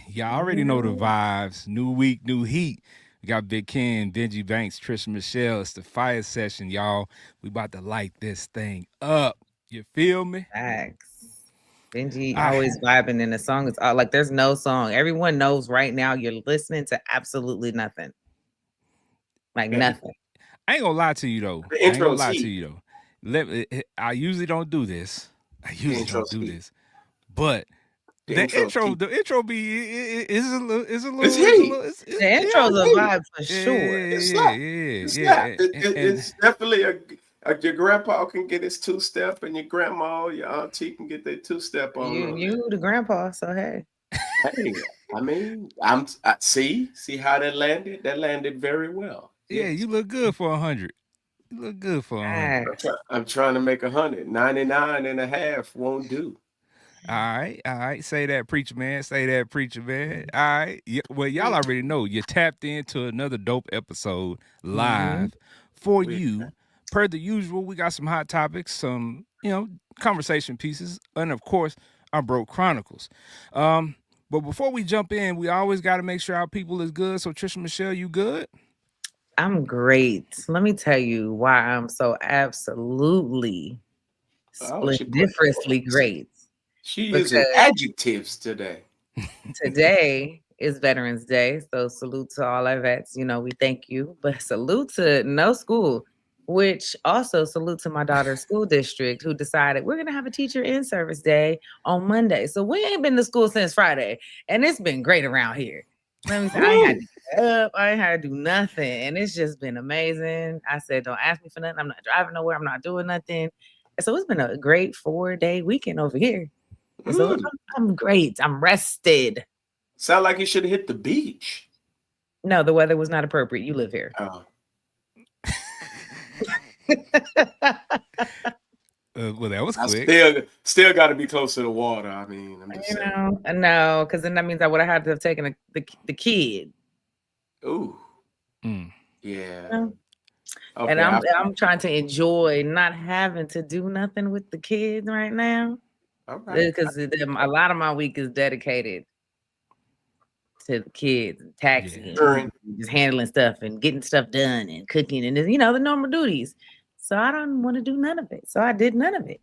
Y'all already know the vibes. New week, new heat. We got Big Ken, Benji Banks, Trisha Michelle. It's the fire session, y'all. We about to light this thing up. You feel me? Facts. Benji I, always vibing in the song. It's all like there's no song. Everyone knows right now you're listening to absolutely nothing. Like Yeah. nothing. I ain't gonna lie to you though. The I ain't gonna intro's lie to heat. you though. I usually don't do this. I The usually don't intro's do heat. this. But The intro's heat. the intro be It's heat. The yeah, intro's a Hey, vibe for sure. it's yeah, slap. yeah, It's yeah, slap. yeah, and It's definitely your grandpa can get his two step, and your grandma, your auntie can get their two step You on that. you the grandpa, so hey. Hey, I mean, see how that landed. That landed very well. yeah, Yes, you look good for 100. You look good for 100. Facts. I'm trying to make 100. 99 and a half won't do. All right. Say that, preacher man. Say that, preacher man. All right. Well, y'all already know you tapped into another dope episode Mm-hmm. live for We you. Per the usual, we got some hot topics, some conversation pieces, and of course, our broke chronicles. But before we jump in, we always got to make sure our people is good. So Trisha Michelle, you good? I'm great. Let me tell you why I'm so absolutely oh, she put splendiferously great. she using Because adjectives today. today is Veterans Day. So salute to all our vets. You know, we thank you. But salute to no school, which also salute to my daughter's school district who decided we're gonna have a teacher in service day on Monday. So we ain't been to school since Friday. And it's been great around here. Let me say I ain't had Woo! to get up, I ain't had to do nothing. And it's just been amazing. I said, don't ask me for nothing. I'm not driving nowhere, I'm not doing nothing. And so it's been a great 4-day weekend over here. And so Mm. I'm great. I'm rested. Sound like you should have hit the beach. No, the weather was not appropriate. You live here. Oh, Well, that was I quick. still got to be close to the water. I mean, I'm just You saying. know, no, because then that means I would have had to have taken the kid. Ooh, Mm. yeah. You know? And Okay, I'm trying to enjoy not having to do nothing with the kids right now all right. because a lot of my week is dedicated to the kids, and Yeah. taxiing, During, just handling stuff and getting stuff done and cooking and the normal duties. So I don't want to do none of it. So I did none of it.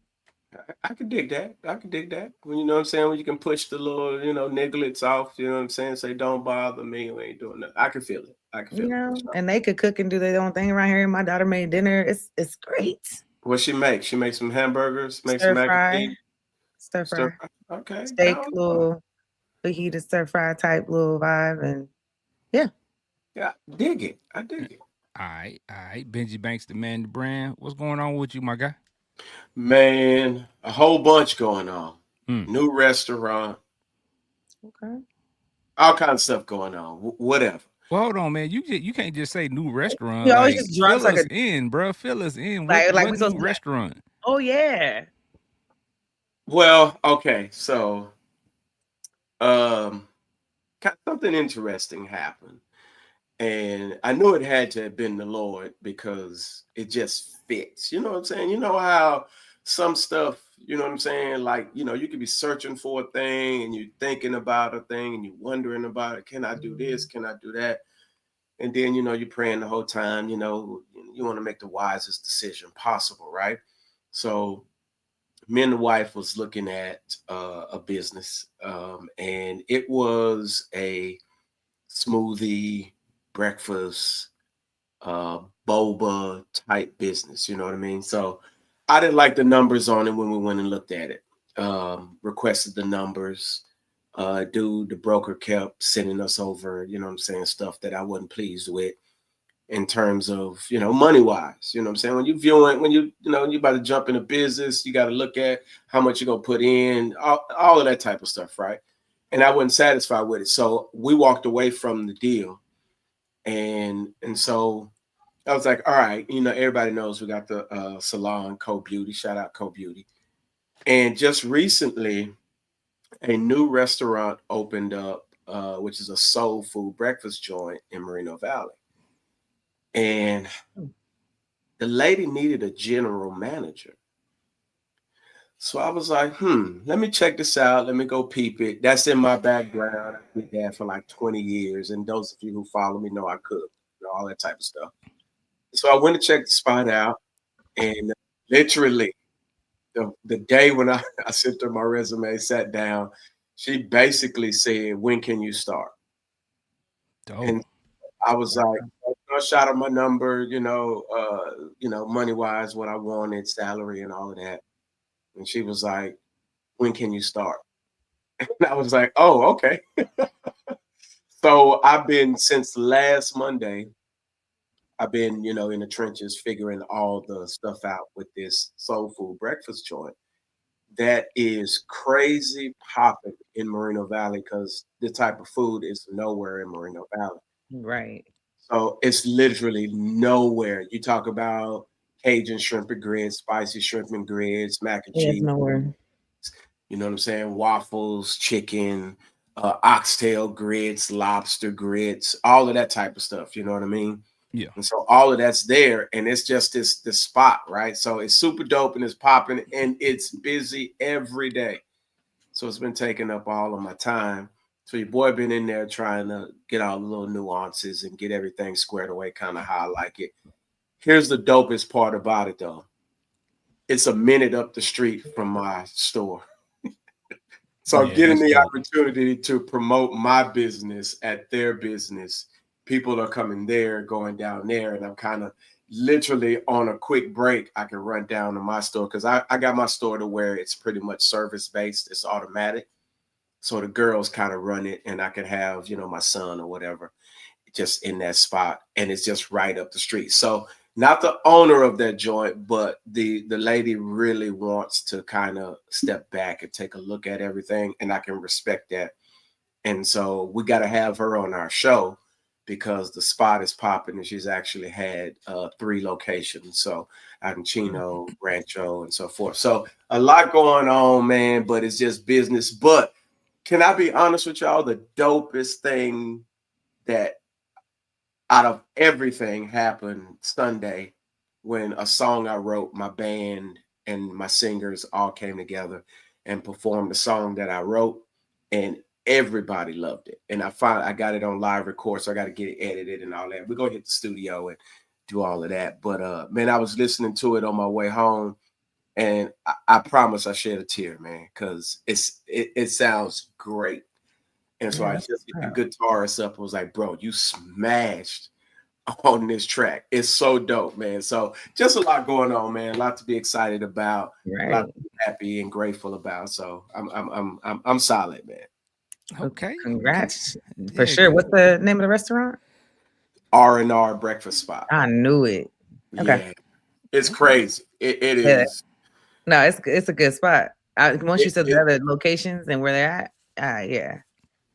I could dig that. I could dig that. When you know what I'm saying, when you can push the little, nigglets off. You know what I'm saying? Say, don't bother me. We ain't doing that. I can feel it. I can feel it. And they could cook and do their own thing around here. My daughter made dinner. It's great. What she make? She makes some hamburgers, make some Stir mac and fry, cheese, stir stir fry, fry. Okay, steak, down. little fajita stir fry type little vibe, and yeah. Yeah, dig it. I dig it. All right. Benji Banks, the man, the brand. What's going on with you, my guy? Man, a whole bunch going on. Mm. New restaurant, Okay. all kinds of stuff going on. Whatever. Well, hold on, man. You can't just say new He restaurant. always Like, just drops fill like a us in, bro. Fill us in. like What we supposed new to be like, restaurant? oh yeah. Well, okay, so um, something interesting happened, and I knew it had to have been the Lord because it just fits. You know what I'm saying? You know how some stuff, you know what I'm saying? Like, you could be searching for a thing and you're thinking about a thing and you're wondering about it. Can I do this? Can I do that? And then, you're praying the whole time, you want to make the wisest decision possible, right? So me and the wife was looking at a business, and it was a smoothie, breakfast, boba type business. You know what I mean? So I didn't like the numbers on it when we went and looked at it. Requested the numbers. Dude, the broker kept sending us over, what I'm saying, stuff that I wasn't pleased with in terms of, money wise. You know what I'm saying? When you viewing, you about to jump in a business, you got to look at how much you're gonna put in, all of that type of stuff, right? And I wasn't satisfied with it. So we walked away from the deal. And so I was like, all right, everybody knows we got the salon Co Beauty. Shout out Co Beauty. And just recently, a new restaurant opened up, which is a soul food breakfast joint in Moreno Valley. And the lady needed a general manager. So I was like, let me check this out. Let me go peep it. That's in my background. I did that for like 20 years. And those of you who follow me know I cook, all that type of stuff. So I went to check the spot out. And literally, the day when I sent her my resume, sat down, she basically said, "When can you start?" Dope. And I was like, I shot her my number, money wise, what I wanted, salary, and all of that. And she was like, "When can you start?" And I was like, "Oh, okay." So I've been since last Monday. I've been, in the trenches figuring all the stuff out with this soul food breakfast joint that is crazy popping in Moreno Valley because the type of food is nowhere in Moreno Valley. Right. So it's literally nowhere. You talk about Cajun shrimp and grits, spicy shrimp and grits, mac and There's cheese. nowhere. You know what I'm saying? Waffles, chicken, oxtail grits, lobster grits, all of that type of stuff. You know what I mean? Yeah. And so all of that's there, and it's just this spot, right? So it's super dope and it's popping, and it's busy every day. So it's been taking up all of my time. So your boy been in there trying to get all the little nuances and get everything squared away, kind of how I like it. Here's the dopest part about it, though. It's a minute up the street from my store. So I'm Yeah, getting that's the dope. opportunity to promote my business at their business. People are coming there, going down there, and I'm kind of literally on a quick break. I can run down to my store because I got my store to where it's pretty much service based, it's automatic. So the girls kind of run it, and I can have, my son or whatever just in that spot, and it's just right up the street. So not the owner of that joint, but the lady really wants to kind of step back and take a look at everything, and I can respect that. And so we got to have her on our show because the spot is popping, and she's actually had 3 locations. So out in Chino, Rancho, and so forth. So a lot going on, man, but it's just business. But can I be honest with y'all? The dopest thing that out of everything happened Sunday when a song I wrote, my band and my singers all came together and performed the song that I wrote, and everybody loved it. And I got it on live record, so I got to get it edited and all that. We're gonna hit the studio and do all of that. But man, I was listening to it on my way home, and I promise I shed a tear, man, because it sounds great. And so Yeah, I that's just hit the wow. guitarist up and was like, bro, you smashed on this track. It's so dope, man. So just a lot going on, man. A lot to be excited about, a lot Right. to be happy and grateful about. So I'm solid, man. Well, Okay. Okay. congrats for Yeah. sure. What's the name of the restaurant? R&R breakfast spot. I knew it. Okay. Yeah, it's Okay. crazy. It Yeah. is. No, it's a good spot. Once you It, said the it other locations and where they're at, yeah.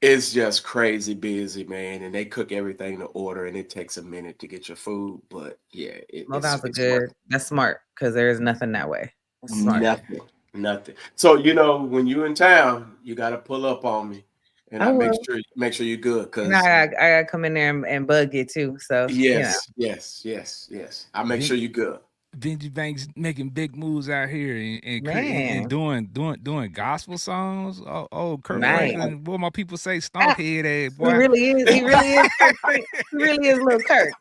it's just crazy busy, man. And they cook everything to order, and it takes a minute to get your food. But yeah, Well, that was a it's worth good. That's smart because there is nothing that way. That's smart. nothing, nothing. So when you in town, you got to pull up on me, and I I make will. sure you're good. And Cause I gotta come in there and bug it too. So yes. I make sure Vin- you're good. Vinci Banks making big moves out here and man, doing gospel songs. Oh, Kurt nice. Franklin. What my people say, Ah, stomphead ass he boy. really is. He really is. He really is little Kirk.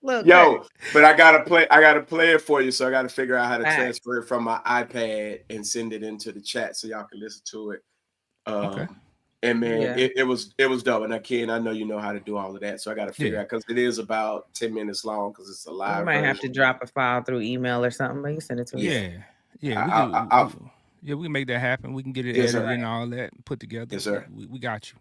Little Kirk. Yo, but I gotta play it for you. So I gotta figure out how to Facts. transfer it from my iPad and send it into the chat so y'all can listen to it. Okay. And man, Yeah. it was dope. And I know you know how to do all of that. So I gotta figure Yeah. out because it is about 10 minutes long because it's a You live might have version. to drop a file through email or something, but you send it to us. Yeah. Yeah. Yeah. I, I, I, I Yeah, we can make that happen. We can get it yes, edited sir. and all that put together. Yes, sir. We got you.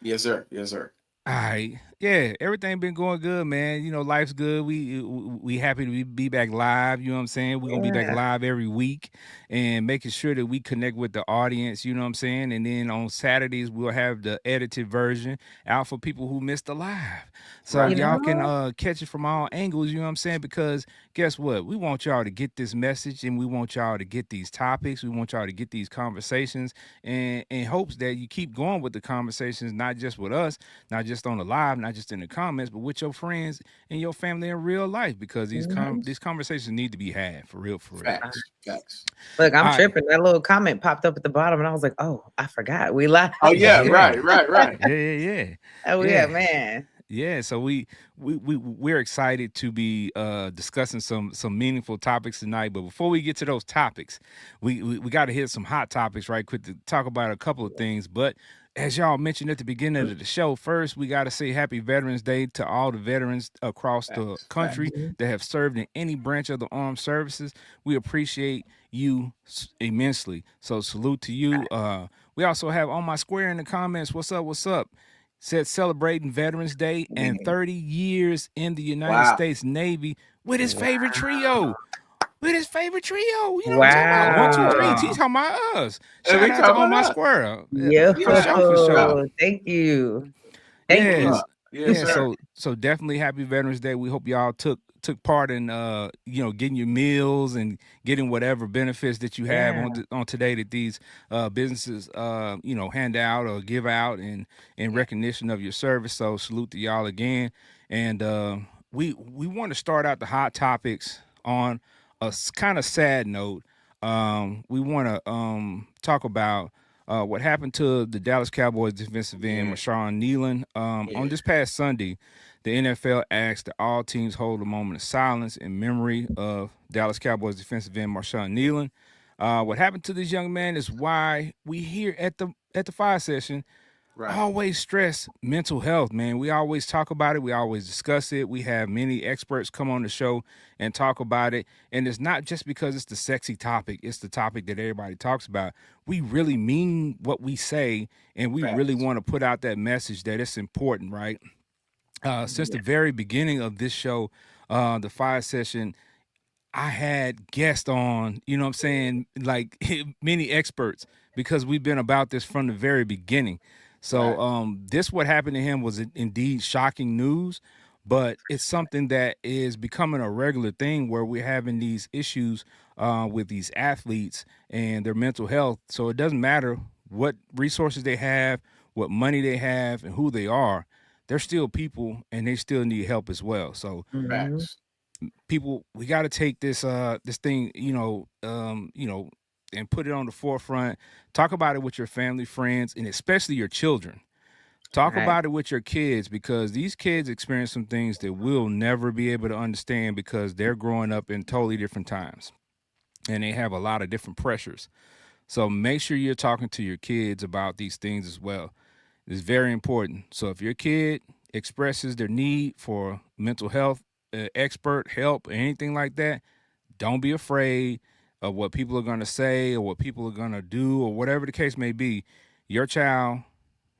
Yes, sir. Yes, sir. All right. Yeah, everything been going good, man. Life's good. We happy to be back live. You know what I'm saying? We're gonna be back Yeah. live every week and making sure that we connect with the audience. You know what I'm saying? And then on Saturdays we'll have the edited version out for people who missed the live, so Right. You y'all can know? catch it from all angles. You know what I'm saying? Because guess what? We want y'all to get this message, and we want y'all to get these topics. We want y'all to get these conversations, and in hopes that you keep going with the conversations, not just with us, not just just on the live, not just in the comments, but with your friends and your family in real life, because these conversations need to be had for real, for real. Facts. Look, I'm All right. tripping. That little comment popped up at the bottom, and I was like, "Oh, I forgot. We live." Oh yeah, Yeah. right. Yeah. Oh yeah, Yeah. man. Yeah, so we're excited to be discussing some meaningful topics tonight. But before we get to those topics, we got to hit some hot topics right quick to talk about a couple of things. But as y'all mentioned at the beginning of the show, first we got to say Happy Veterans Day to all the veterans across the country Mhm. that have served in any branch of the armed services. We appreciate you immensely. So salute to you. We also have On My Square in the comments. What's up? What's up? Said celebrating Veterans Day and 30 years in the United Wow. States Navy with his favorite trio. With his favorite trio. You know what I'm talking about? 1, 2, 3. He's Wow. talking about us. And we Shout out to talking On My about us. Square. Yo, For Yeah, sure, for sure. thank you. Thank pull Yes. you. up. Yes, Yeah, sir. so definitely happy Veterans Day. We hope y'all took part in getting your meals and getting whatever benefits that you have Yeah. on today that these businesses hand out or give out in recognition of your service. So salute to y'all again. And we want to start out the hot topics on a kind of sad note. We want to talk about what happened to the Dallas Cowboys defensive end, Yeah. Marshawn Nealon. On this past Sunday, the NFL asked that all teams hold a moment of silence in memory of Dallas Cowboys defensive end Marshawn Nealon. What happened to this young man is why we here at the fire session Right. always stress mental health, man. We always talk about it. We always discuss it. We have many experts come on the show and talk about it. And it's not just because it's the sexy topic. It's the topic that everybody talks about. We really mean what we say, and we really Facts. want to put out that message that it's important, right? Since the very beginning of this show, the fire session, I had guests on, you know what I'm saying, like many experts, because we've been about this from the very beginning. So this what happened to him was indeed shocking news, but it's something that is becoming a regular thing where we're having these issues with these athletes and their mental health. So it doesn't matter what resources they have, what money they have, and who they are. They're still people and they still need help as well. So Mhm. Facts. people, we got to take this this thing, and put it on the forefront. Talk about it with your family, friends, and especially your children. Talk Right. about it with your kids, because these kids experience some things that we'll never be able to understand because they're growing up in totally different times and they have a lot of different pressures. So make sure you're talking to your kids about these things as well. It's very important. So if your kid expresses their need for mental health expert help or anything like that, don't be afraid of what people are going to say or what people are going to do or whatever the case may be. Your child,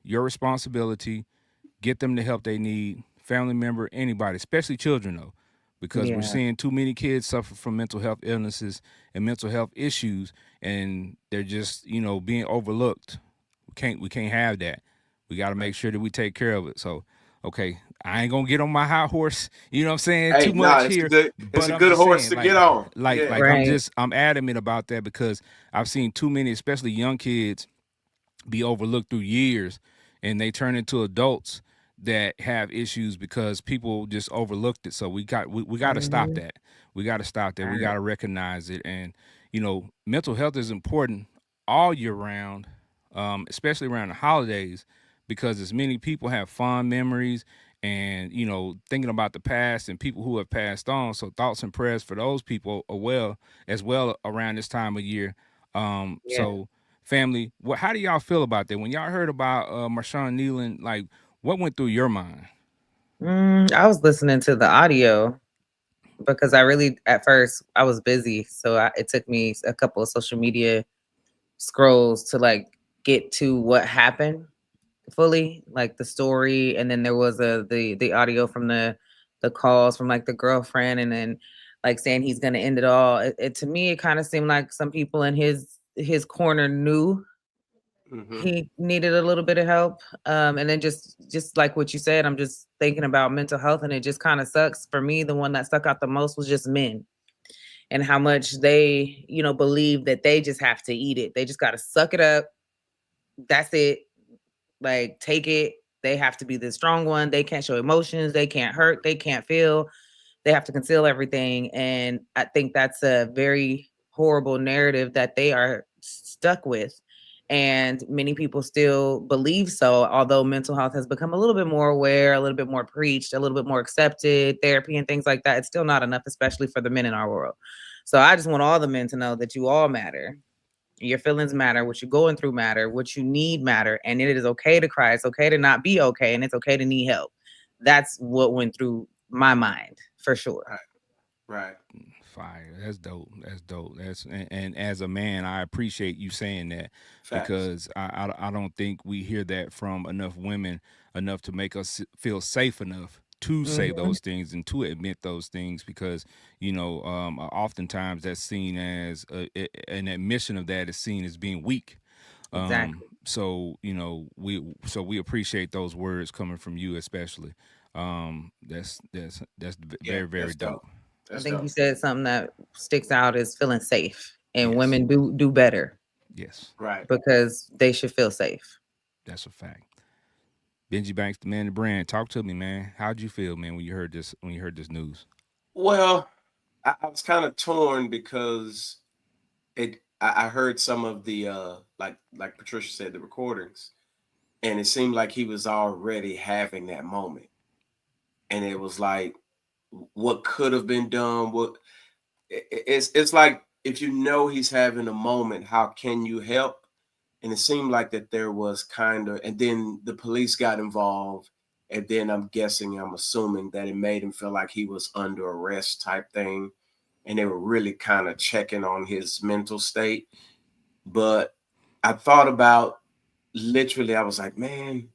your responsibility. Get them the help they need. Family member, anybody, especially children, though, because we're Yeah. seeing too many kids suffer from mental health illnesses and mental health issues, and they're just being overlooked. We can't have that. We got to make sure that we take care of it. So, okay, I ain't gonna get on my high horse. You know what I'm saying? Hey, Too nah, much it's a here, good it's but a I'm good just horse saying, to get on. Yeah. Right. I'm adamant about that because I've seen too many, especially young kids, be overlooked through years, and they turn into adults that have issues because people just overlooked it. So we got to stop Mhm. that. We got to stop that. We Right. got to recognize it. And mental health is important all year round, especially around the holidays, because as many people have fond memories and thinking about the past and people who have passed on. So thoughts and prayers for those people as well around this time of year. Yeah. So family, how do y'all feel about that? When y'all heard about Marshawn Nealon, like, what went through your mind? I was listening to the audio because I really, at first, I was busy, so it took me a couple of social media scrolls to like get to what happened fully, like the story, and then there was the audio from the calls from like the girlfriend, and then like saying he's gonna end it all. It to me, it kind of seemed like some people in his corner knew Mm-hmm. he needed a little bit of help. And then just like what you said, I'm just thinking about mental health, and it just kind of sucks for me. The one that stuck out the most was just men and how much they, believe that they just have to eat it. They just got to suck it up. That's it. Like, take it. they have to be the strong one. They can't show emotions. They can't hurt. They can't feel. They have to conceal everything. And I think that's a very horrible narrative that they are stuck with. And many people still believe so, although mental health has become a little bit more aware, a little bit more preached, a little bit more accepted, therapy and things like that. It's still not enough, especially for the men in our world. So I just want all the men to know that you all matter. Your feelings matter, what you're going through matter, what you need matter, and it is okay to cry. It's okay to not be okay, and it's okay to need help. That's what went through my mind for sure. Right. Right. Fire. That's dope. That's dope. And as a man, I appreciate you saying that Facts. because I don't think we hear that from enough women enough to make us feel safe enough to say Mhm. those things and to admit those things because oftentimes that's seen as an admission of that is seen as being weak. Exactly. So we appreciate those words coming from you especially. That's Yeah, very very that's dope. dope. I That's think you dope. said something that sticks out is feeling safe, and Yes. women do better Yes. Right. because they should feel safe. That's a fact. Benji Banks, the man, the brand. Talk to me, man. How'd you feel, man, when you heard this? When you heard this news? Well, I was kind of torn because I heard some of the like Patricia said, the recordings, and it seemed like he was already having that moment. And it was like what could have been done, it's like if you know he's having a moment, how can you help? And it seemed like that there was kind of, and then the police got involved, and then I'm assuming that it made him feel like he was under arrest type thing, and they were really kind of checking on his mental state. But I thought about, literally, I was like, man,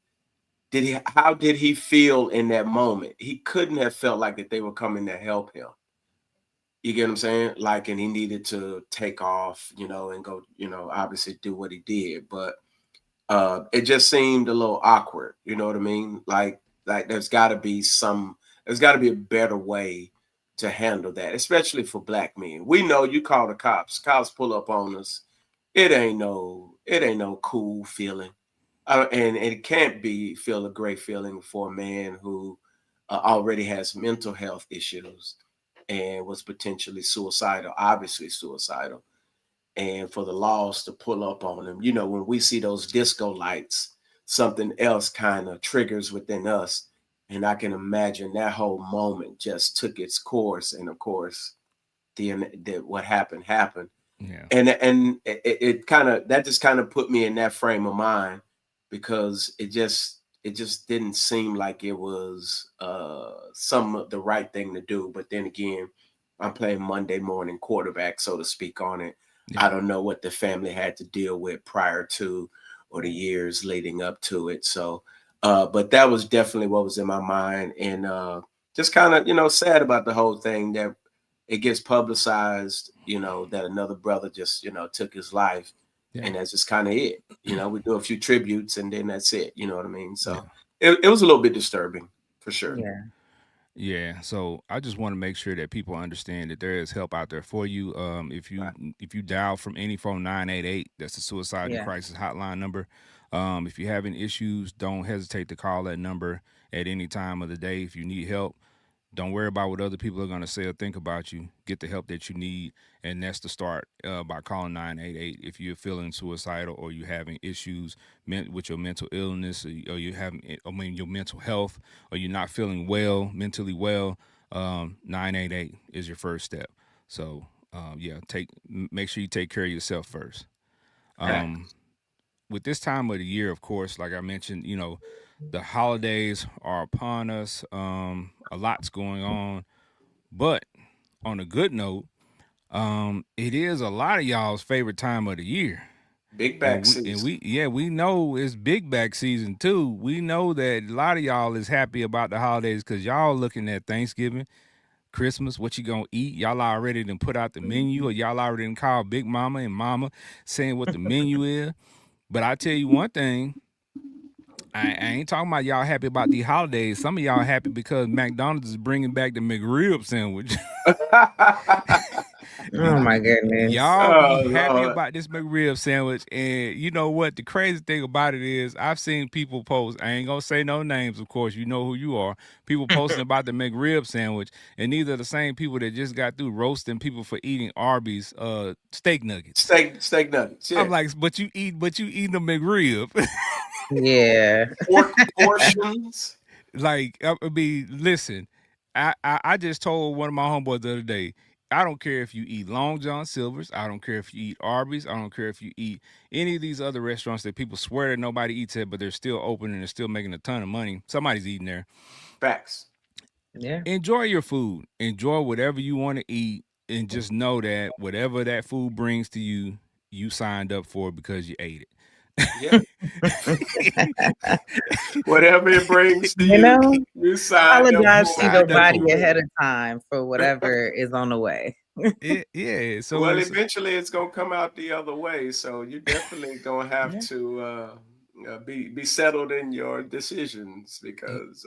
how did he feel in that moment? He couldn't have felt like that they were coming to help him. You get what I'm saying? Like, and he needed to take off, and go, obviously do what he did. But it just seemed a little awkward, you know what I mean? Like there's gotta be a better way to handle that, especially for black men. We know you call the cops pull up on us. It ain't no cool feeling. And it can't feel a great feeling for a man who already has mental health issues and was potentially suicidal, obviously suicidal, and for the laws to pull up on him. When we see those disco lights, something else kind of triggers within us. And I can imagine that whole moment just took its course. And of course, the what happened. Yeah. And it kind of that just kind of put me in that frame of mind because it just didn't seem like it was some of the right thing to do. But then again, I'm playing Monday morning quarterback, so to speak, on it. I Yeah. don't know what the family had to deal with prior to or the years leading up to it. So, but that was definitely what was in my mind, and just kind of sad about the whole thing that it gets publicized, that another brother just took his life, Yeah. and that's just kind of it. We do a few tributes, and then that's it. You know what I mean? So Yeah. it was a little bit disturbing for sure. Yeah. Yeah, so I just want to make sure that people understand that there is help out there for you. Right. If you dial from any phone 988, that's the suicide and Yeah. crisis hotline number. If you're having issues, don't hesitate to call that number at any time of the day. If you need help, don't worry about what other people are going to say or think about you. Get the help that you need, and that's the start by calling 988 if you're feeling suicidal or you're having issues with your mental illness or you having, your mental health or you're not feeling well, mentally well. 988 is your first step. So yeah, make sure you take care of yourself first. Um, Facts. with this time of the year, of course, like I mentioned, the holidays are upon us. A lot's going on, but on a good note, it is a lot of y'all's favorite time of the year. Big And back we and season. we yeah, we know it's big back season too. We know that a lot of y'all is happy about the holidays because y'all looking at Thanksgiving, Christmas, what you gonna eat. Y'all already done put out the menu or y'all already done called Big Mama and Mama saying what the menu is. But I tell you one thing, I ain't talking about y'all happy about these holidays. Some of y'all happy because McDonald's is bringing back the McRib sandwich. Oh my goodness. Y'all be Oh happy Lord. about this McRib sandwich, and you know what? The crazy thing about it is, I've seen people post. I ain't gonna say no names, of course. You know who you are. People posting about the McRib sandwich, and these are the same people that just got through roasting people for eating Arby's steak nuggets. Steak nuggets. I'm Yeah. like, but you eating a McRib. Yeah. Pork portions. Like, I mean, listen, I just told one of my homeboys the other day, I don't care if you eat Long John Silver's, I don't care if you eat Arby's, I don't care if you eat any of these other restaurants that people swear that nobody eats at, but they're still open and they're still making a ton of money. Somebody's eating there. Facts. Yeah. Enjoy your food. Enjoy whatever you want to eat, and just know that whatever that food brings to you, you signed up for it because you ate it. Yeah. Whatever it brings to You know, you signed up You apologize for to it your signed up because body you for it. ahead of time for whatever is on the way. Yeah. well, eventually it's gonna come out the other way. So you definitely gonna have Yeah. to be settled in your decisions because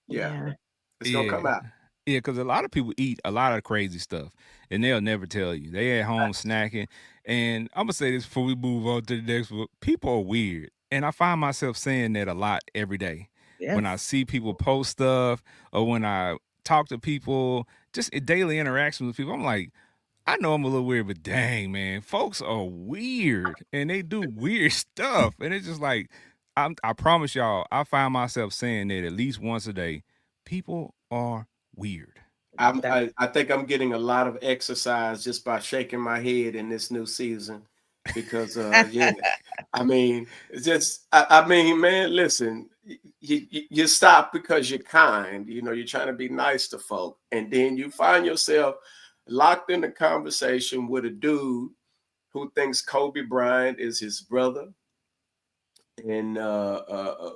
yeah, Yeah. it's gonna Yeah. come out. Yeah, because a lot of people eat a lot of crazy stuff and they'll never tell you. They at home snacking. And I'm gonna say this before we move on to the next one. People are weird. And I find myself saying that a lot every day. When I Yes. see people post stuff or when I talk to people, just in daily interactions with people, I'm like, I know I'm a little weird, but dang, man, folks are weird and they do weird stuff. And it's just like, I promise y'all, I find myself saying that at least once a day. People are weird. That I think I'm getting a lot of exercise just by shaking my head in this new season because yeah, I mean it's just I mean man, listen, you stop because you're kind, you know, you're trying to be nice to folk, and then you find yourself locked in a conversation with a dude who thinks Kobe Bryant is his brother and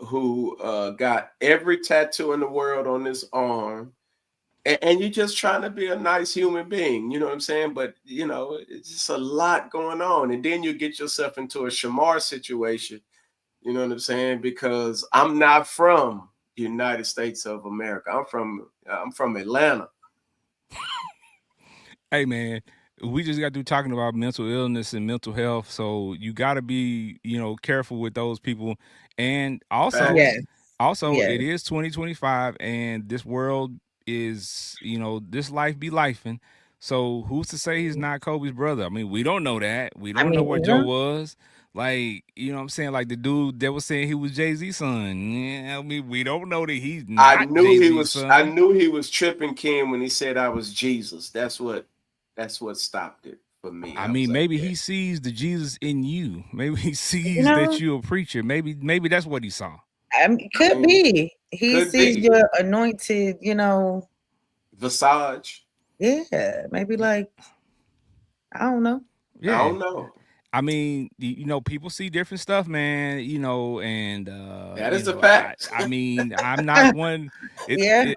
who got every tattoo in the world on his arm, and you're just trying to be a nice human being, you know what I'm saying? But you know, it's just a lot going on, and then you get yourself into a shamar situation, you know what I'm saying? Because I'm not from the United States of America. I'm from Atlanta. Hey, man, we just got through talking about mental illness and mental health, so you got to be, careful with those people. And also, Facts. yes. also, Yes. it is 2025, and this world is, this life be lifing. So who's to say he's not Kobe's brother? I mean, we don't know that. We I don't know mean, where you Joe know, was. Like, you know what I'm saying? Like the dude that was saying he was Jay-Z's son. Yeah, I mean, we don't know that he's not Jay-Z's I son. knew he was tripping Ken when he said I was Jesus. That's what stopped it for me. I I was mean, like, maybe yeah, he sees the Jesus in you. Maybe he you sees that know, you're a preacher. Maybe that's what he saw. I could mean, be. He could sees be your anointed, Visage. yeah, maybe like, I don't know. I Yeah. don't know. I mean, people see different stuff, man. And That is the fact. I mean, I'm not one. It's Yeah,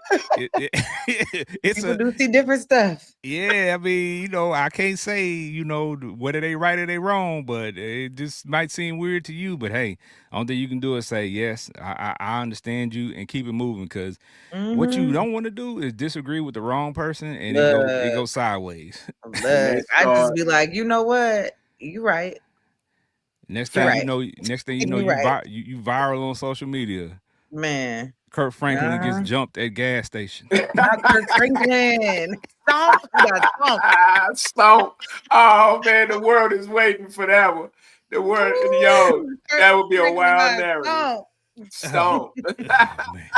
it's people a do see different stuff. yeah. I mean, I can't say whether they right or they wrong, but it just might seem weird to you. But hey, only thing you can do is say yes. I understand you and keep it moving because what you Hmm. don't want to do is disagree with the wrong person and it Look, goes sideways. And they look. I just start be like, you know what? You right. Next thing You you right. facts. know, You right, you viral on social media. man. Kurt Franklin gets Uh-huh. jumped at gas station. Not Kirk Franklin. Stomp. You got stomp. Stomp. Oh man, the world is waiting for that one. The world, yo, Woo! Kirk that would be a Franklin wild got narrative. stomp. Oh, Stomp. oh man.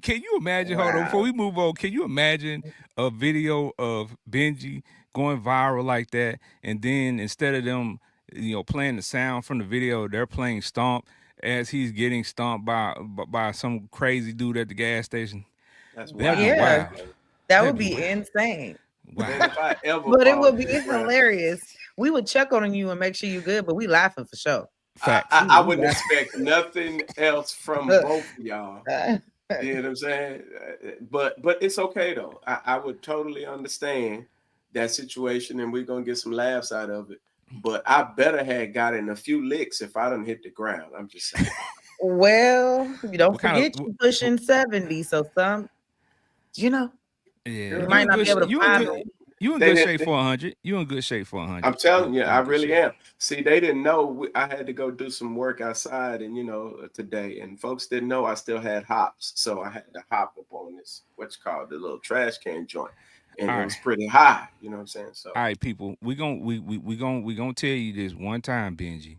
Can you imagine? Hold on, before Wow. we move on, can you imagine a video of Benji going viral like that, and then instead of them, playing the sound from the video, they're playing Stomp as he's getting stomped by some crazy dude at the gas station? That's That'd be wild. Yeah, wild. that That'd would be be wild. insane. Man, Wow. if I ever But it fall would be to the it's ground, hilarious. We would check on you and make sure you good, but we laughing for sure. Facts. I We wouldn't laughing. expect nothing else from both of y'all. You know what I'm saying? But it's okay though. I would totally understand that situation, and we're gonna get some laughs out of it. But I better had gotten a few licks if I didn't hit the ground. I'm just saying. Well, you don't What kind forget of you pushing 70, so some, you know. Yeah, You Girl, you might in not good be able to you in find good them. you in they good didn't. shape for 100. You in good shape for 100. I'm telling you, You I in good really shape. am. See, they didn't know I had to go do some work outside, and today, and folks didn't know I still had hops, so I had to hop up on this what's called the little trash can joint, and All it right. was pretty high. You know what I'm saying? So, All right, people. We gonna tell you this one time, Benji.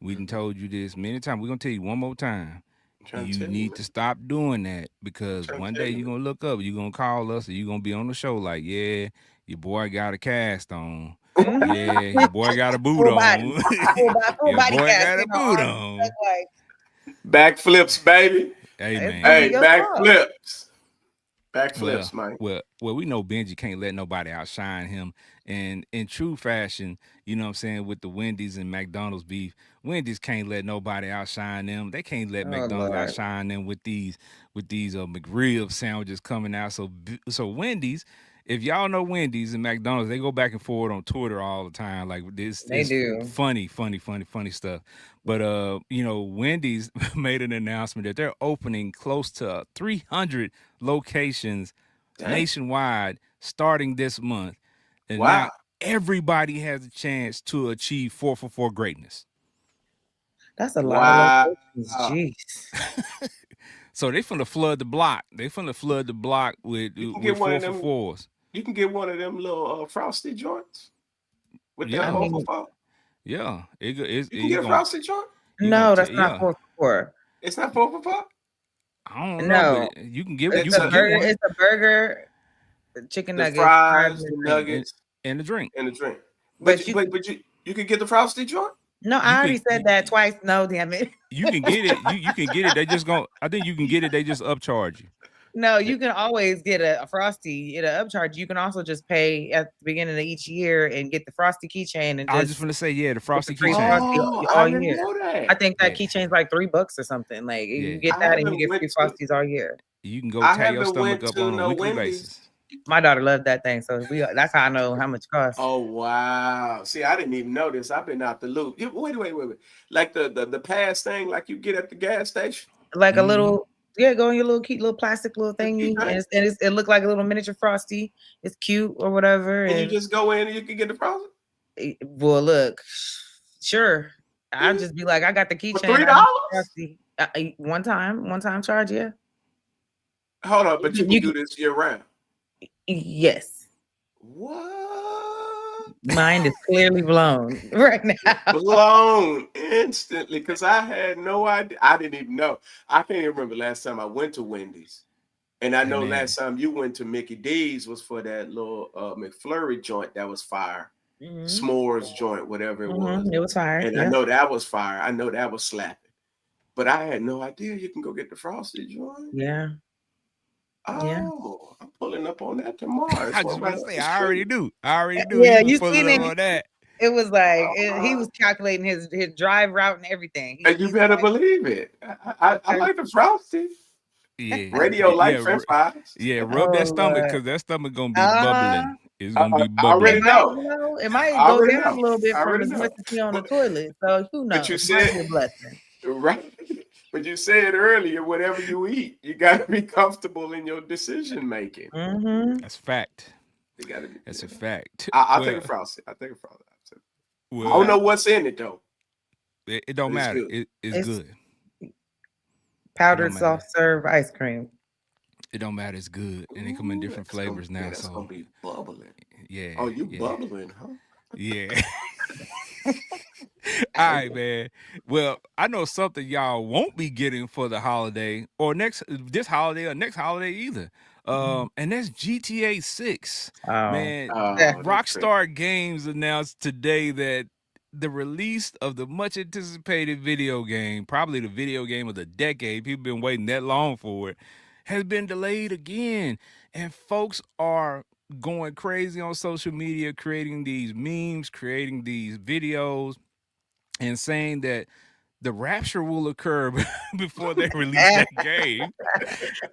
We done mhm, told you this many times. We're gonna tell you one more time. I'm trying to You tell you, need man. to stop doing that I'm because trying to one tell day you're you. gonna look up, you're gonna call us, and you're gonna be on the show like, yeah, your boy got a cast on. Mhm. Yeah, your boy got a boot Full body, on. full Your body boy got a casting, boot arms on. stuck like Backflips, baby. Hey it's gonna be man. Hey, your fault. backflips. Well, Backflips, man. we know Benji can't let nobody outshine him. And in true fashion, you know what I'm saying, with the Wendy's and McDonald's beef, Wendy's can't let nobody outshine them. They can't let Oh McDonald's Lord. outshine them with these McRib sandwiches coming out. So Wendy's, if y'all know Wendy's and McDonald's, they go back and forth on Twitter all the time. Like this They is do. funny stuff. But Wendy's made an announcement that they're opening close to 300 locations Dang. nationwide starting this month. And now Wow. everybody has a chance to achieve 4 for 4 greatness. That's a lot of Wow. locations. Jeez. So they finna flood the block. They finna flood the block with You can with get one four of for them. fours. You can get one of them little frosty joints with that I Yeah, 4 for 4. mean, yeah. You can You get a gonna frosty joint. no, that's not yeah. 4 for 4. It's not 4 for 4. I don't know, No, but you can get it's you It's a can a get burger. one It's a burger, chicken the nuggets, fries, fries, and the a drink. and nuggets, and a drink. and the drink. But But you, you, but you can get the frosty joint. no, I You already can said that twice. No, damn it. you can get it. You can get it. They just going I think you can get it. They just upcharge you. No, They- you can always get a frosty at an upcharge. You can also just pay at the beginning of each year and get the frosty keychain and I was just just gonna say, yeah, the get the frosty free keychain. frosty Oh, I all didn't year. know I that. think that Yeah, keychain's like $3 or something. Like you yeah. get I that and you haven't get free went to. frosties all year. You can go I tear your haven't stomach went up to on a no weekly Wendy's. basis. My daughter loved that thing, so that's how I know how much it costs. Oh wow! See, I didn't even know this. I've been out the loop. Wait. Like the pass thing, like you get at the gas station. Like a Hmm. little, yeah, go in your little cute little plastic little The key thingy, thing, it looked like a little miniature frosty. It's cute or whatever, and you and just go in and you can get the frosty. well, look, sure. I'd Yeah, just be like, I got the for keychain, three I need the dollars. frosty. One time charge, yeah. Hold on, but you can You do this year round. yes. What? Mind is clearly blown right now. Blown instantly because I had no idea. I didn't even know. I can't even remember last time I went to Wendy's. And I Hey know man, last time you went to Mickey D's was for that little McFlurry joint that was fire. Mhm. S'mores joint, whatever it was. It was fire. And I Yeah. know that was fire. I know that was slapping. But I had no idea you can go get the frosted joint. Yeah. Yeah. Oh, I'm pulling up on that tomorrow. It's I one just right want to up say the I already street. knew. I already knew he Yeah, was you pulling seen up it. on that. It was like he Uh-huh. was calculating his drive route and everything. And you He's better like, believe it. I okay. like the frosty. Yeah, Radio yeah, like French fries. yeah. Rub Oh that stomach Lord. because that stomach gonna be Uh-huh. bubbling. It's gonna be I It already bubbling. might, know. it might I go already down a know. little bit I from already as much know. as he on the toilet. So who But knows? you It might said be a blessing. right. But you said earlier, whatever you eat, you gotta be comfortable in your decision making. Mm-hmm. That's a fact. You gotta be. That's a fact. I'll take Well, a frosty. I'll take a frosty. I don't well, know what's in it though, it don't but it's matter. good. It's It's good. It don't powdered matter. soft serve ice cream. It don't matter. It's good, and they come in Ooh, different flavors now. that's So gonna be bubbling. yeah, Oh, you yeah, bubbling, huh? yeah. All right, man. Well, I know something y'all won't be getting for the holiday or this holiday or next holiday either. And that's GTA 6. Oh. Man, Oh, they trick. Rockstar Games announced today that the release of the much anticipated video game, probably the video game of the decade, people been waiting that long for it, has been delayed again. And folks are going crazy on social media, creating these memes, creating these videos and saying that the rapture will occur before they release that game.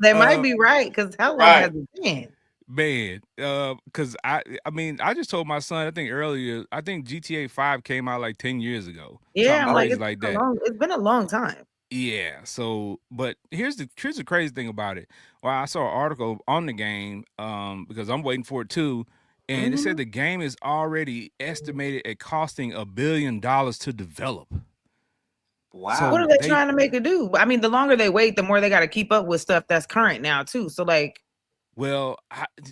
They might Uh, be right, because how long Right. has it been? man, because I mean, I just told my son, I think earlier, I think GTA 5 came out like 10 years ago, Yeah, something I'm like, Oh, crazy like that. it's been a long time. Yeah. So, but here's the crazy thing about it. Well, I saw an article on the game because I'm waiting for it too, and it said Mhm. the game is already estimated at costing $1 billion to develop. Wow. What are So they they trying to make it do? I mean, the longer they wait, the more they got to keep up with stuff that's current now too. So like, well,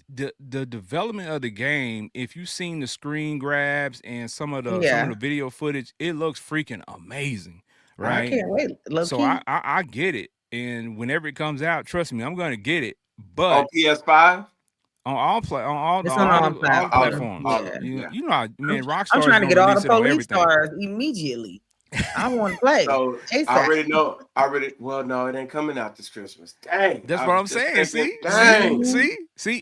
the development of the game, if you've seen the screen grabs and some of yeah, the video footage, it looks freaking amazing, I right? can't wait. Low So key, I get it, and whenever it comes out, trust me, I'm gonna get it. On But PS5? on it's on all all the All of them. platforms, All of Yeah, them. Yeah. you know, I'm, man, I'm Rockstar is trying to gonna get all the release it on police everything. stars immediately. I want to play So I ASAP. already know. Well, no, it ain't coming out this Christmas. Dang. That's I what was I'm just saying. thinking, See, dang.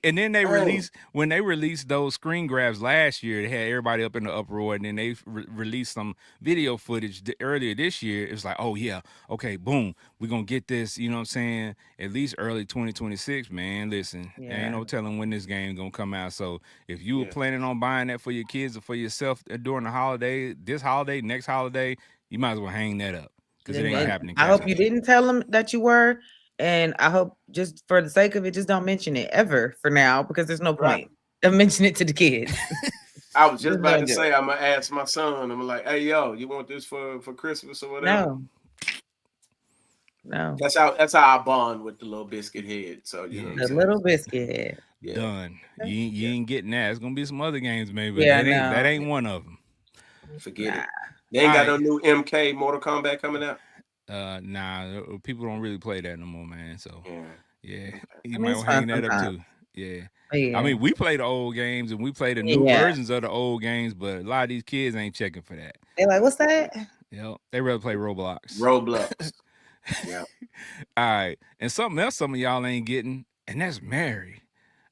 and then Dang. when they released those screen grabs last year, they had everybody up in the uproar, and then they released some video footage earlier this year. It was like, oh yeah, okay, boom, we're gonna get this. You know what I'm saying? At least early 2026, man. Listen, there ain't Yeah, no telling when this game gonna come out. So if you were Yeah. planning on buying that for your kids or for yourself during the holiday, this holiday, next holiday, you might as well hang that up because it then ain't Right. happening I hope fast you enough. didn't tell them that you were, and I hope just for the sake of it, just don't mention it ever for now because there's no Right. point of mentioning it to the kids. I was just Just about don't to do say it. I'm gonna ask my son. I'm like, hey yo, you want this for Christmas or whatever? No, no, That's how I bond with the little biscuit head. So you know what I'm the Yeah. saying? little biscuit head. Yeah. Done. You Yeah. ain't getting that. It's gonna be some other games, maybe, but Yeah, that no, ain't one of them. Forget nah. it. They All ain't got no right. new MK Mortal Kombat coming out. Nah, people don't really play that no more, man. So Yeah. yeah, Okay. you I mean, might it's want to fun hang that up sometimes. too. Yeah. But I yeah, mean, we play the old games and we play the new yeah. versions of the old games, but a lot of these kids ain't checking for that. They're like, "What's that?" You know, they rather play Roblox. Roblox. Yeah. All right. And something else some of y'all ain't getting, and that's married.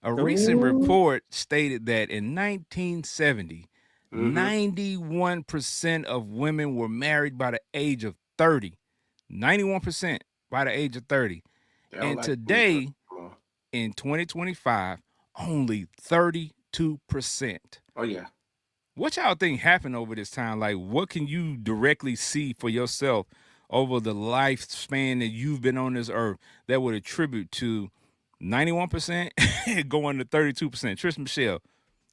A recent Ooh, report stated that in 1970, Mm-hmm. 91% of women were married by the age of 30. 91% by the age of 30. They don't And like me. today, Come on. in 2025, only 32%. Oh yeah. What y'all think happened over this time? Like, what can you directly see for yourself over the lifespan that you've been on this earth that would attribute to 91% going to 32%? Trish Michelle,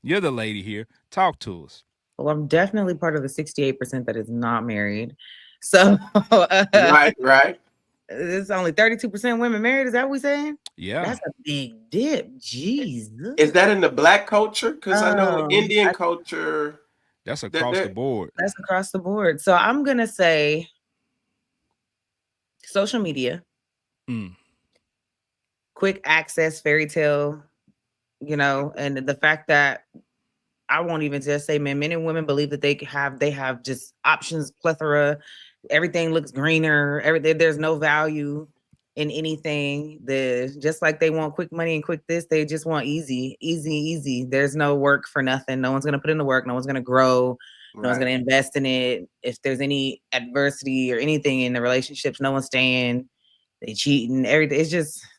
you're the lady here. Talk to us. well, I'm definitely part of the 68% that is not married. So Right. Right. it's only 32% women married. Is that what we saying? Yeah, That's a big dip. Jesus. Is that in the black culture? Because I know Indian I, culture. that's That across the that board. that's across the board. So I'm gonna say social media, Mm. quick access, fairy tale, and the fact that I won't even just say men and women believe that they have just options plethora. Everything looks greener. Everything there's no value in anything. Just like they want quick money and quick this, they just want easy, easy, easy. There's no work for nothing. No one's gonna put in the work. No one's gonna grow. No one's right. gonna invest in it. If there's any adversity or anything in the relationships, no one's staying. They cheating. Everything.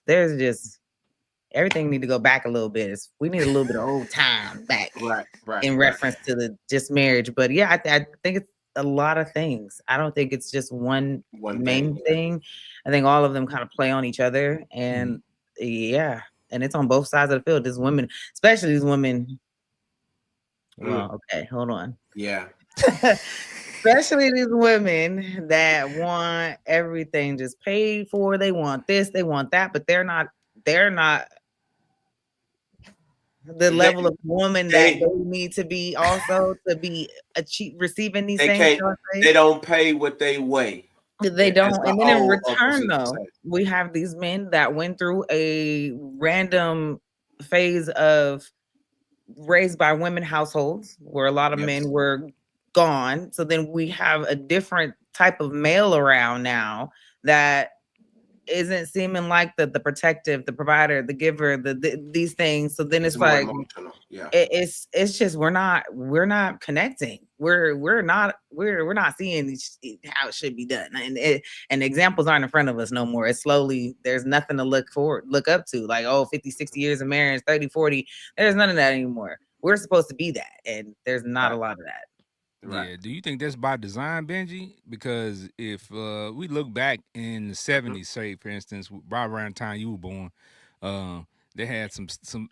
There's just everything need to go back a little bit. We need a little bit of old time back Right. Right. in Right. reference to the just marriage. But yeah, I think it's a lot of things. I don't think it's just one One thing. main Yeah. thing. I think all of them kind of play on each other. And yeah, and it's on both sides of the field. There's women, especially these women. Mm, Well, okay, hold on. yeah. Especially these women that want everything just paid for. They want this, they want that, but they're not the They level of woman that they they need to be also to be receiving these they things, can't. shall I say? They don't pay what they weigh. They As don't. the And then in old uncles return, used to though, say. we have these men that went through a random phase of raised by women households where a lot of men Yes. were gone. So then we have a different type of male around now that isn't seeming like the protective, the provider, the giver, these things. So then It's it's more like emotional. Yeah. it's just we're not connecting. We're not seeing how it should be done, and examples aren't in front of us no more. It's slowly there's nothing to look up to, like 50, 60 years of marriage, 30, 40. There's none of that anymore. We're supposed to be that, and there's not a Right. lot of that. Right. Yeah. Do you think that's by design, Benji? Because if we look back in the '70s, say for instance, right around the time you were born, uh, they had some some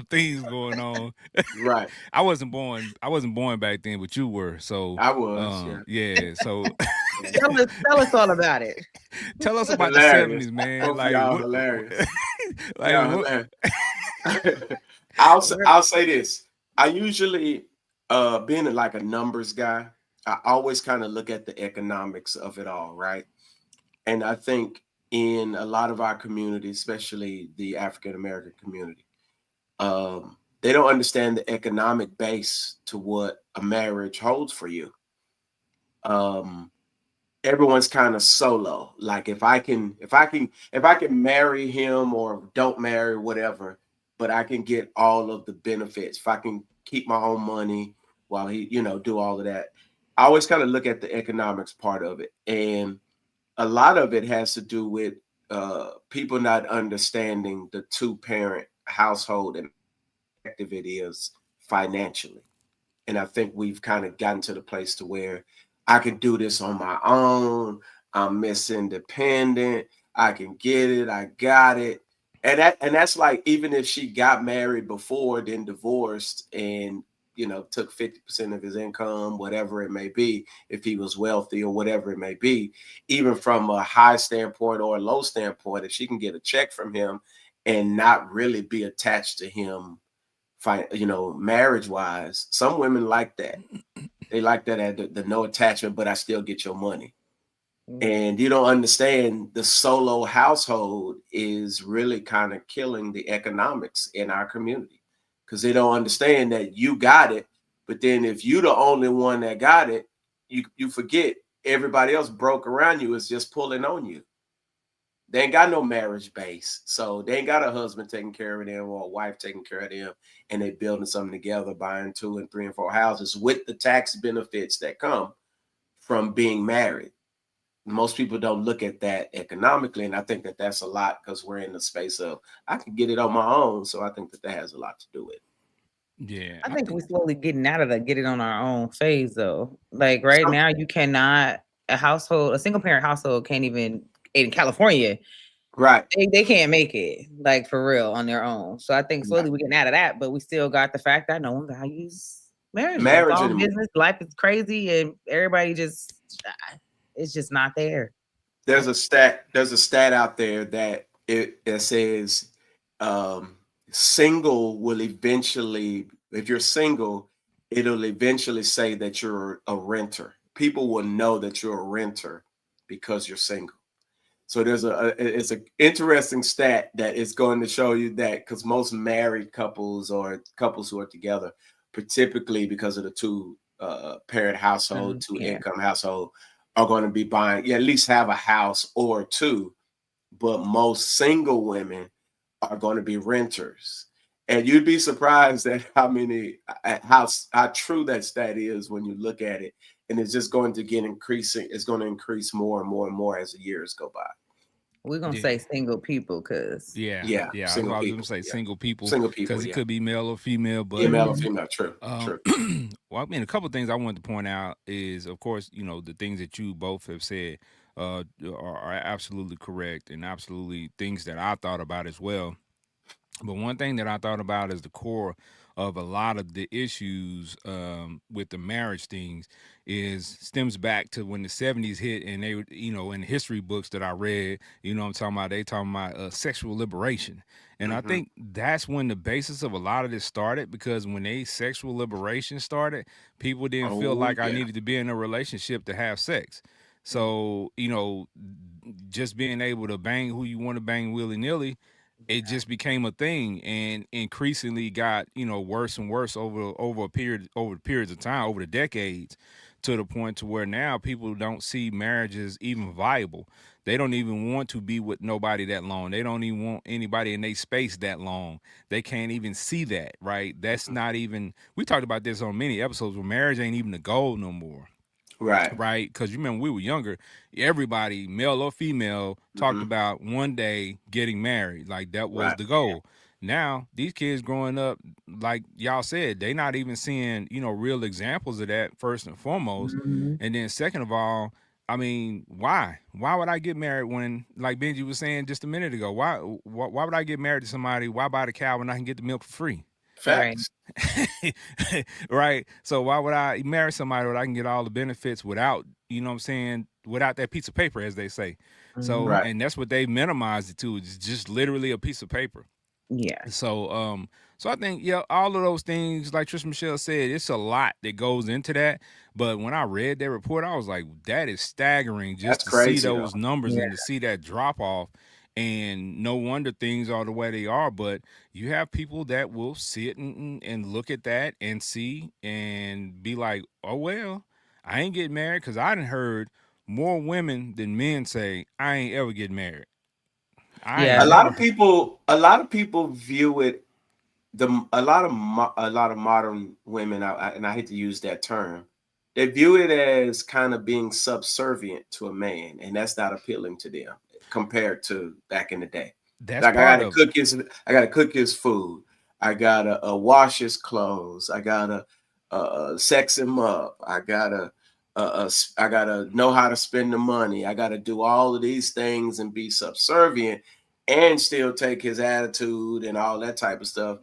things going on. Right. I wasn't born back then, but you were. So I was. Yeah. yeah. So Yeah. Tell us all about it. tell us about the Hilarious. '70s, man. Both of Like y'all what? hilarious. Like Yeah, what? hilarious. We're- I'll say this. I usually being like a numbers guy, I always kind of look at the economics of it all, right? And I think in a lot of our community, especially the African American community, they don't understand the economic base to what a marriage holds for you. Um, Everyone's kind of solo. Like if I can marry him or don't marry, whatever, but I can get all of the benefits. If I can keep my own money while he, do all of that. I always kind of look at the economics part of it. And a lot of it has to do with people not understanding the two-parent household and how effective it is financially. And I think we've kind of gotten to the place to where I can do this on my own. I'm Miss Independent. I can get it. I got it. And that's like even if she got married before, then divorced, and took 50% of his income, whatever it may be, if he was wealthy or whatever it may be, even from a high standpoint or a low standpoint, if she can get a check from him and not really be attached to him marriage wise, some women like that. They like that at the no attachment, but I still get your money. And you don't understand the solo household is really kind of killing the economics in our community because they don't understand that you got it. But then if you the only one that got it, you forget everybody else broke around you is just pulling on you. They ain't got no marriage base. So they ain't got a husband taking care of them or a wife taking care of them. And they building something together, buying 2 and 3 and 4 houses with the tax benefits that come from being married. Most people don't look at that economically. And I think that that's a lot because we're in the space of, I can get it on my own. So I think that that has a lot to do with it. Yeah, I I think think we're slowly getting out of the get it on our own phase though. Like right So, now, you cannot a single parent household can't even in California. right. They can't make it like for real on their own. So I think slowly Right. we're getting out of that, but we still got the fact that no one values marriages. It's Marriage all anymore. business. Life is crazy, and everybody just it's just not there. There's a stat out there that it says um, single will eventually, if you're single, it'll eventually say that you're a renter. People will know that you're a renter because you're single. So it's an interesting stat that is going to show you that because most married couples or couples who are together, typically because of the two parent household, two Yeah. income household, are going to be buying, yeah, at least have a house or two. But most single women are going to be renters. And you'd be surprised at how true that stat is when you look at it. And it's just going to get increasing. It's going to increase more and more and more as the years go by. We're gonna yeah. say single people because Yeah, Yeah, yeah. That's single what I was gonna people. say. Yeah, Single people, single people. because it Yeah, could be male or female. yeah, But male or female. True, um, true. well, I mean, a couple of things I wanted to point out is, of course, the things that you both have said are absolutely correct and absolutely things that I thought about as well. But one thing that I thought about as the core of a lot of the issues with the marriage things is stems back to when the '70s hit, and they, in history books that I read, what I'm talking about, they talking about sexual liberation, and I Hmm. think that's when the basis of a lot of this started, because when they sexual liberation started, people didn't feel Oh like I yeah, needed to be in a relationship to have sex. So, just being able to bang who you want to bang willy nilly, it just became a thing, and increasingly got worse and worse over periods of time, over the decades, to the point to where now people don't see marriages even viable. They don't even want to be with nobody that long. They don't even want anybody in their space that long. They can't even see that, right? That's hmm, not even, we talked about this on many episodes, where marriage ain't even the goal no more, right. right? Because you remember we were younger, everybody, male or female, talked Hmm. about one day getting married. Like that was Right. the goal. Now these kids growing up, like y'all said, they not even seeing real examples of that first and foremost, Mhm. and then second of all, I mean, why? Why would I get married when, like Benji was saying just a minute ago, why would I get married to somebody? Why buy the cow when I can get the milk for free? Right. Facts. Right. So why would I marry somebody where I can get all the benefits without, what I'm saying, without that piece of paper, as they say. So, Mhm. Right. and that's what they minimized it to. It's just literally a piece of paper. Yeah. So I think, yeah, all of those things, like Trish Michelle said, it's a lot that goes into that. But when I read that report, I was like, that is staggering just That's to see crazy those though. numbers Yeah. and to see that drop off. And no wonder things are the way they are. But you have people that will sit and look at that and see and be like, oh, well, I ain't getting married, because I done heard more women than men say, I ain't ever getting married. I Yeah. ain't A lot never of heard. people, a lot of people view it. A lot of modern women, and I hate to use that term, they view it as kind of being subservient to a man, and that's not appealing to them compared to back in the day. That's Like part of it. I gotta cook his food, I gotta wash his clothes, I gotta sex him up, I gotta know how to spend the money, I gotta do all of these things and be subservient, and still take his attitude and all that type of stuff.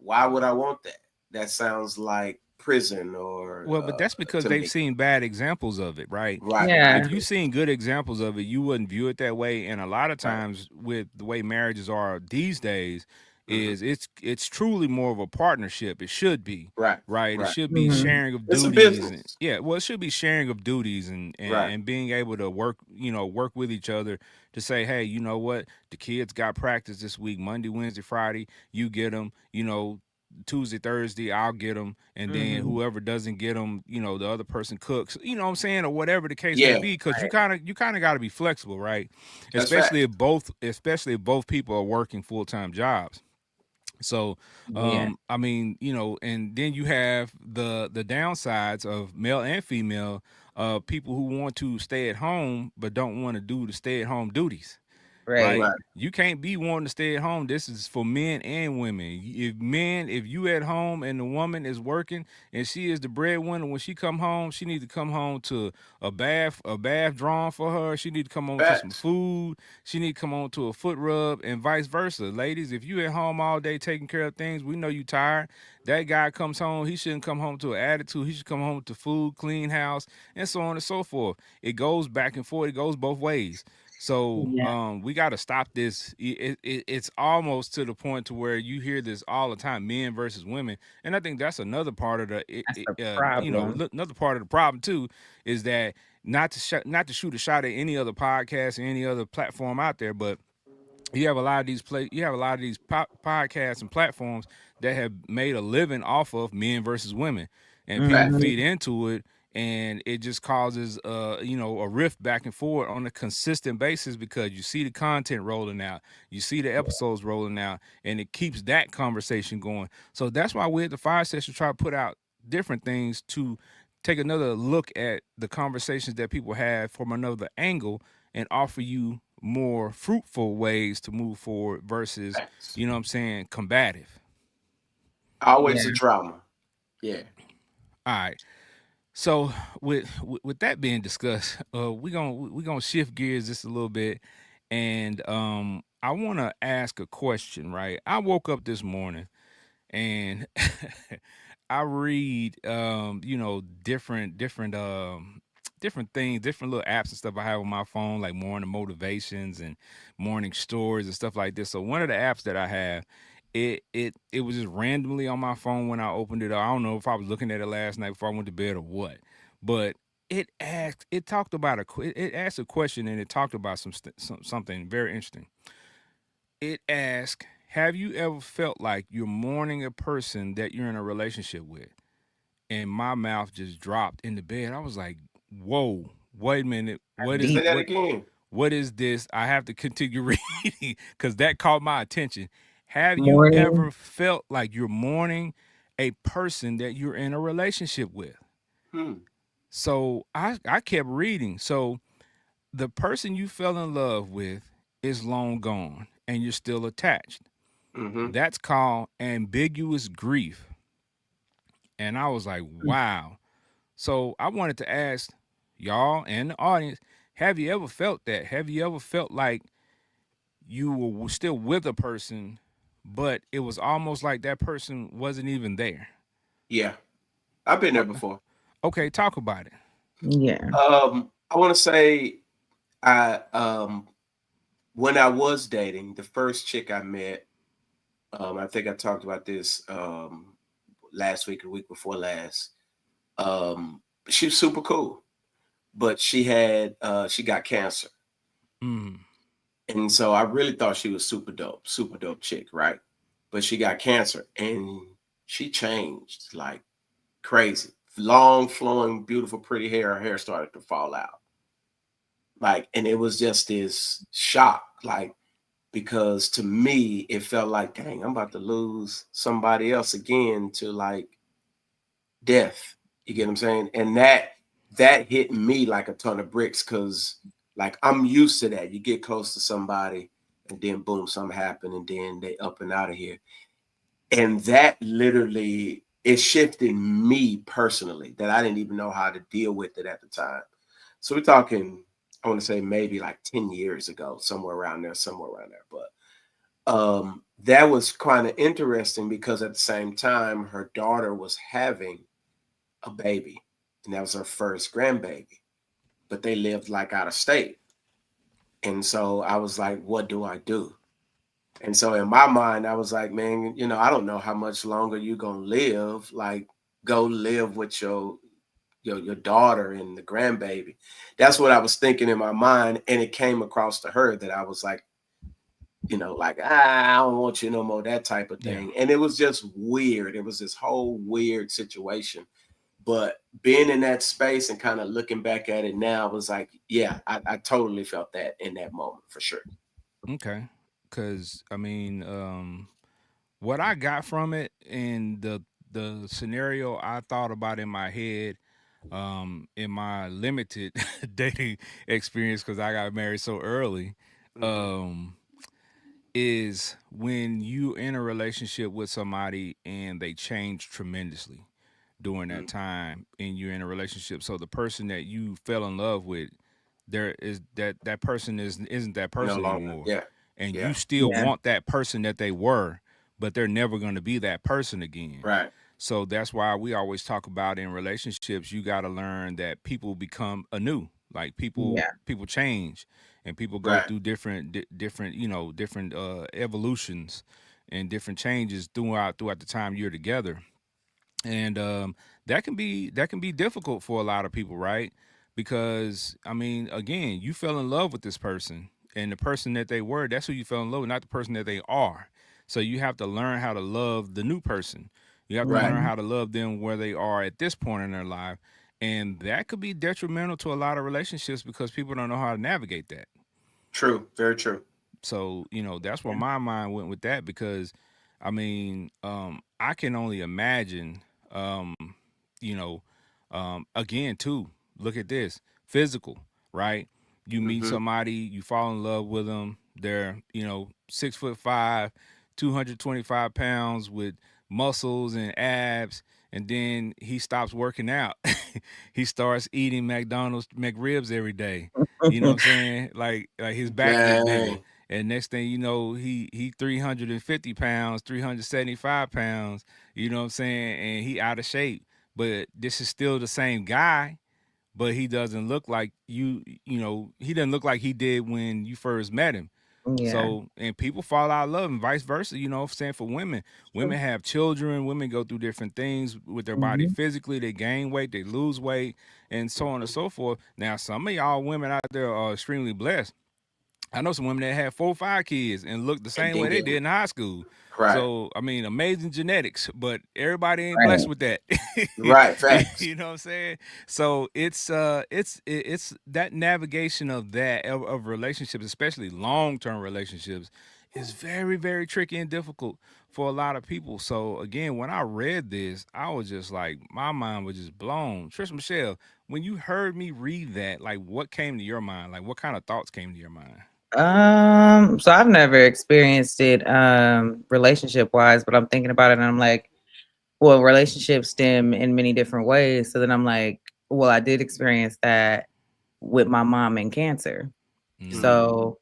Why would I want that? That sounds like prison or Well, but that's because to they've me. seen bad examples of it, right? Right, If Yeah. you've seen good examples of it, you wouldn't view it that way. And a lot of right, times, with the way marriages are these days, hmm is it's truly more of a partnership. It should be, right, right? It right. should be Mhm. sharing of It's a duties, and business. yeah, well, it should be sharing of duties Right, and being able to work, work with each other to say, hey, you know what, the kids got practice this week, Monday, Wednesday, Friday. You get them, Tuesday, Thursday, I'll get them, and then Mhm. whoever doesn't get them, the other person cooks. You know what I'm saying, or whatever the case may yeah, be, because Right. you kind of got to be flexible, right? that's Especially fact. if both people are working full time jobs. So, Yeah. I mean, and then you have the downsides of male and female, people who want to stay at home but don't want to do the stay at home duties, Right. right? Right, You can't be wanting to stay at home. This is for men and women. If you at home and the woman is working and she is the breadwinner, when she come home, she needs to come home to a bath drawn for her. She need to come home to some facts. food. She need to come home to a foot rub, and vice versa. Ladies, if you at home all day taking care of things, we know you tired. That guy comes home, he shouldn't come home to an attitude. He should come home to food, clean house, and so on and so forth. It goes back and forth. It goes both ways. So Yeah. we got to stop this. It's almost to the point to where you hear this all the time, men versus women, and I think that's another part of That's the problem. another part of the problem too, is that not to shoot a shot at any other podcast or any other platform out there, but you have a lot of these podcasts and platforms that have made a living off of men versus women, and people Facts. Mhm. feed into it, and it just causes a rift back and forth on a consistent basis, because you see the content rolling out, you see the episodes rolling out, and it keeps that conversation going. So that's why we at the Fire Session try to put out different things to take another look at the conversations that people have from another angle, and offer you more fruitful ways to move forward versus, Facts. what I'm saying, combative. Always the Yeah. drama. Yeah. All right. So with that being discussed, we gonna shift gears just a little bit, and I want to ask a question. Right, I woke up this morning and I read different things, different little apps and stuff I have on my phone, like morning motivations and morning stories and stuff like this. So one of the apps that I have, it was just randomly on my phone when I opened it up. I don't know if I was looking at it last night before I went to bed or what, but it talked about it asked a question, and it talked about something very interesting. It asked, have you ever felt like you're mourning a person that you're in a relationship with? And my mouth just dropped in the bed. I was like, whoa, wait a minute. That's What is Say deep. that what again. what is this? I have to continue reading because that caught my attention. Have you Morning. ever felt like you're mourning a person that you're in a relationship with? Hmm. So I kept reading. So the person you fell in love with is long gone and you're still attached. Mm-hmm. That's called ambiguous grief. And I was like, wow. So I wanted to ask y'all and the audience, have you ever felt that? Have you ever felt like you were still with a person, but it was almost like that person wasn't even there? Yeah, I've been there What? before. Okay, talk about it. Yeah. I want to say I when I was dating the first chick I met, I think I talked about this last week or the week before last. She was super cool, but she got cancer. Mm, And so I really thought she was super dope chick, right? But she got cancer and she changed like crazy. Long, flowing, beautiful, pretty hair. Her hair started to fall out. Like, and it was just this shock, like, because to me, it felt like, dang, I'm about to lose somebody else again to like death. You get what I'm saying? And that hit me like a ton of bricks because like I'm used to that. You get close to somebody and then boom, something happened and then they up and out of here. And that literally it shifted me personally that I didn't even know how to deal with it at the time. So we're talking, I want to say maybe like 10 years ago, somewhere around there. But that was kind of interesting because at the same time, her daughter was having a baby, and that was her first grandbaby. But they lived like out of state. And so I was like, what do I do? And so in my mind, I was like, man, I don't know how much longer you're gonna live. Like, go live with your daughter and the grandbaby. That's what I was thinking in my mind. And it came across to her that I was like, like, I don't want you no more, that type of yeah. thing. And it was just weird. It was this whole weird situation. But being in that space and kind of looking back at it now was like, yeah, I totally felt that in that moment for sure. Okay. Cause I mean, what I got from it and the scenario I thought about in my head, in my limited dating experience, because I got married so early, Hmm. um, is when you in a relationship with somebody and they change tremendously during that time and you're in a relationship. So the person that you fell in love with, there is that person isn't that No person longer. anymore. Yeah. And you Yeah. still Yeah. want that person that they were, but they're never going to be that person again. Right. So that's why we always talk about in relationships, you got to learn that people become anew. Like Yeah. people change and people go Right. through different, different evolutions and different changes throughout the time you're together. And that can be difficult for a lot of people, right? Because I mean, again, you fell in love with this person, and the person that they were, that's who you fell in love with, not the person that they are. So you have to learn how to love the new person. You have to Right. learn Hmm. how to love them where they are at this point in their life, and that could be detrimental to a lot of relationships because people don't know how to navigate that. True. Very true. So that's where Yeah. my mind went with that because I mean, I can only imagine, um, you know, again too. Look at this physical, right? You meet Hmm. somebody, you fall in love with them. They're 6'5", 225 pounds with muscles and abs, and then he stops working out. He starts eating McDonald's McRibs every day. You know what I'm saying? Like his back get bigger. Dang. And next thing you know, he 350 pounds, 375 pounds. You know what I'm saying? And he out of shape. But this is still the same guy, but he doesn't look like he doesn't look like he did when you first met him. Yeah. So, and people fall out of love and vice versa, what I'm saying, for women. Women True. have children, women go through different things with their body Hmm. physically, they gain weight, they lose weight, and so on and so forth. Now, some of y'all women out there are extremely blessed. I know some women that had 4 or 5 kids and looked the And same then way they get did in high school. right. So I mean, amazing genetics, but everybody ain't blessed Right. with that. Right. Facts. You know what I'm saying? So it's that navigation of of relationships, especially long term relationships, is very very tricky and difficult for a lot of people. So again, when I read this, I was just like, my mind was just blown. Trish Michelle, when you heard me read that, like what came to your mind? Like what kind of thoughts came to your mind? So I've never experienced it relationship wise, but I'm thinking about it and I'm like, well, relationships stem in many different ways. So then I'm like, well, I did experience that with my mom and cancer. Mm, Mm, So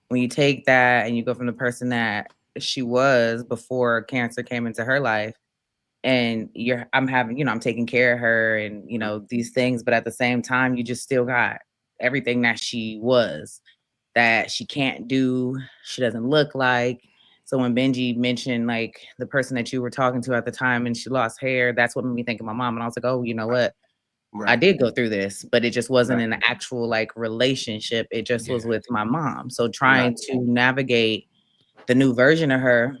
when you take that and you go from the person that she was before cancer came into her life, and I'm having, I'm taking care of her and, these things, but at the same time, you just still got everything that she was that she can't do, she doesn't look like. So when Benji mentioned like the person that you were talking to at the time and she lost hair, that's what made me think of my mom. And I was like, oh, you know what? I right, did go through this, but it just wasn't right, an actual like relationship. It just was yeah. with my mom. So right. trying to navigate the new version of her,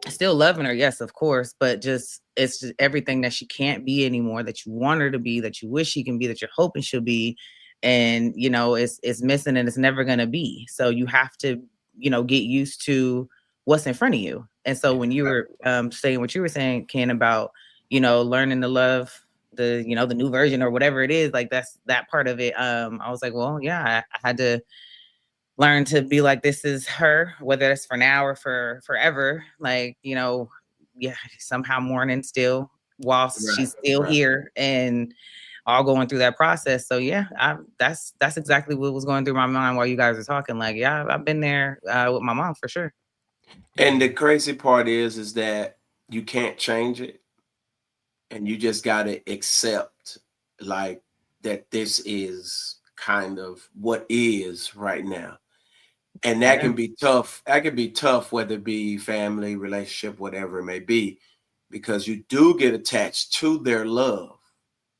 still loving her, yes, of course, but just it's just everything that she can't be anymore, that you want her to be, that you wish she can be, that you're hoping she'll be, and it's missing and it's never gonna be. So you have to, get used to what's in front of you. And so Yeah. when you were saying what you were saying, Ken, about learning to love the new version or whatever it is, like that's that part of it. I was like, well, yeah, I had to learn to be like, this is her, whether it's for now or for forever. Like, yeah, somehow mourning still whilst Right, she's still right. here and all going through that process. So yeah, that's exactly what was going through my mind while you guys were talking. Like, yeah, I've been there with my mom for sure. And the Yeah. crazy part is that you can't change it, and you just gotta accept like that this is kind of what is right now. And that Yeah. can be tough. That can be tough, whether it be family, relationship, whatever it may be, because you do get attached to their love,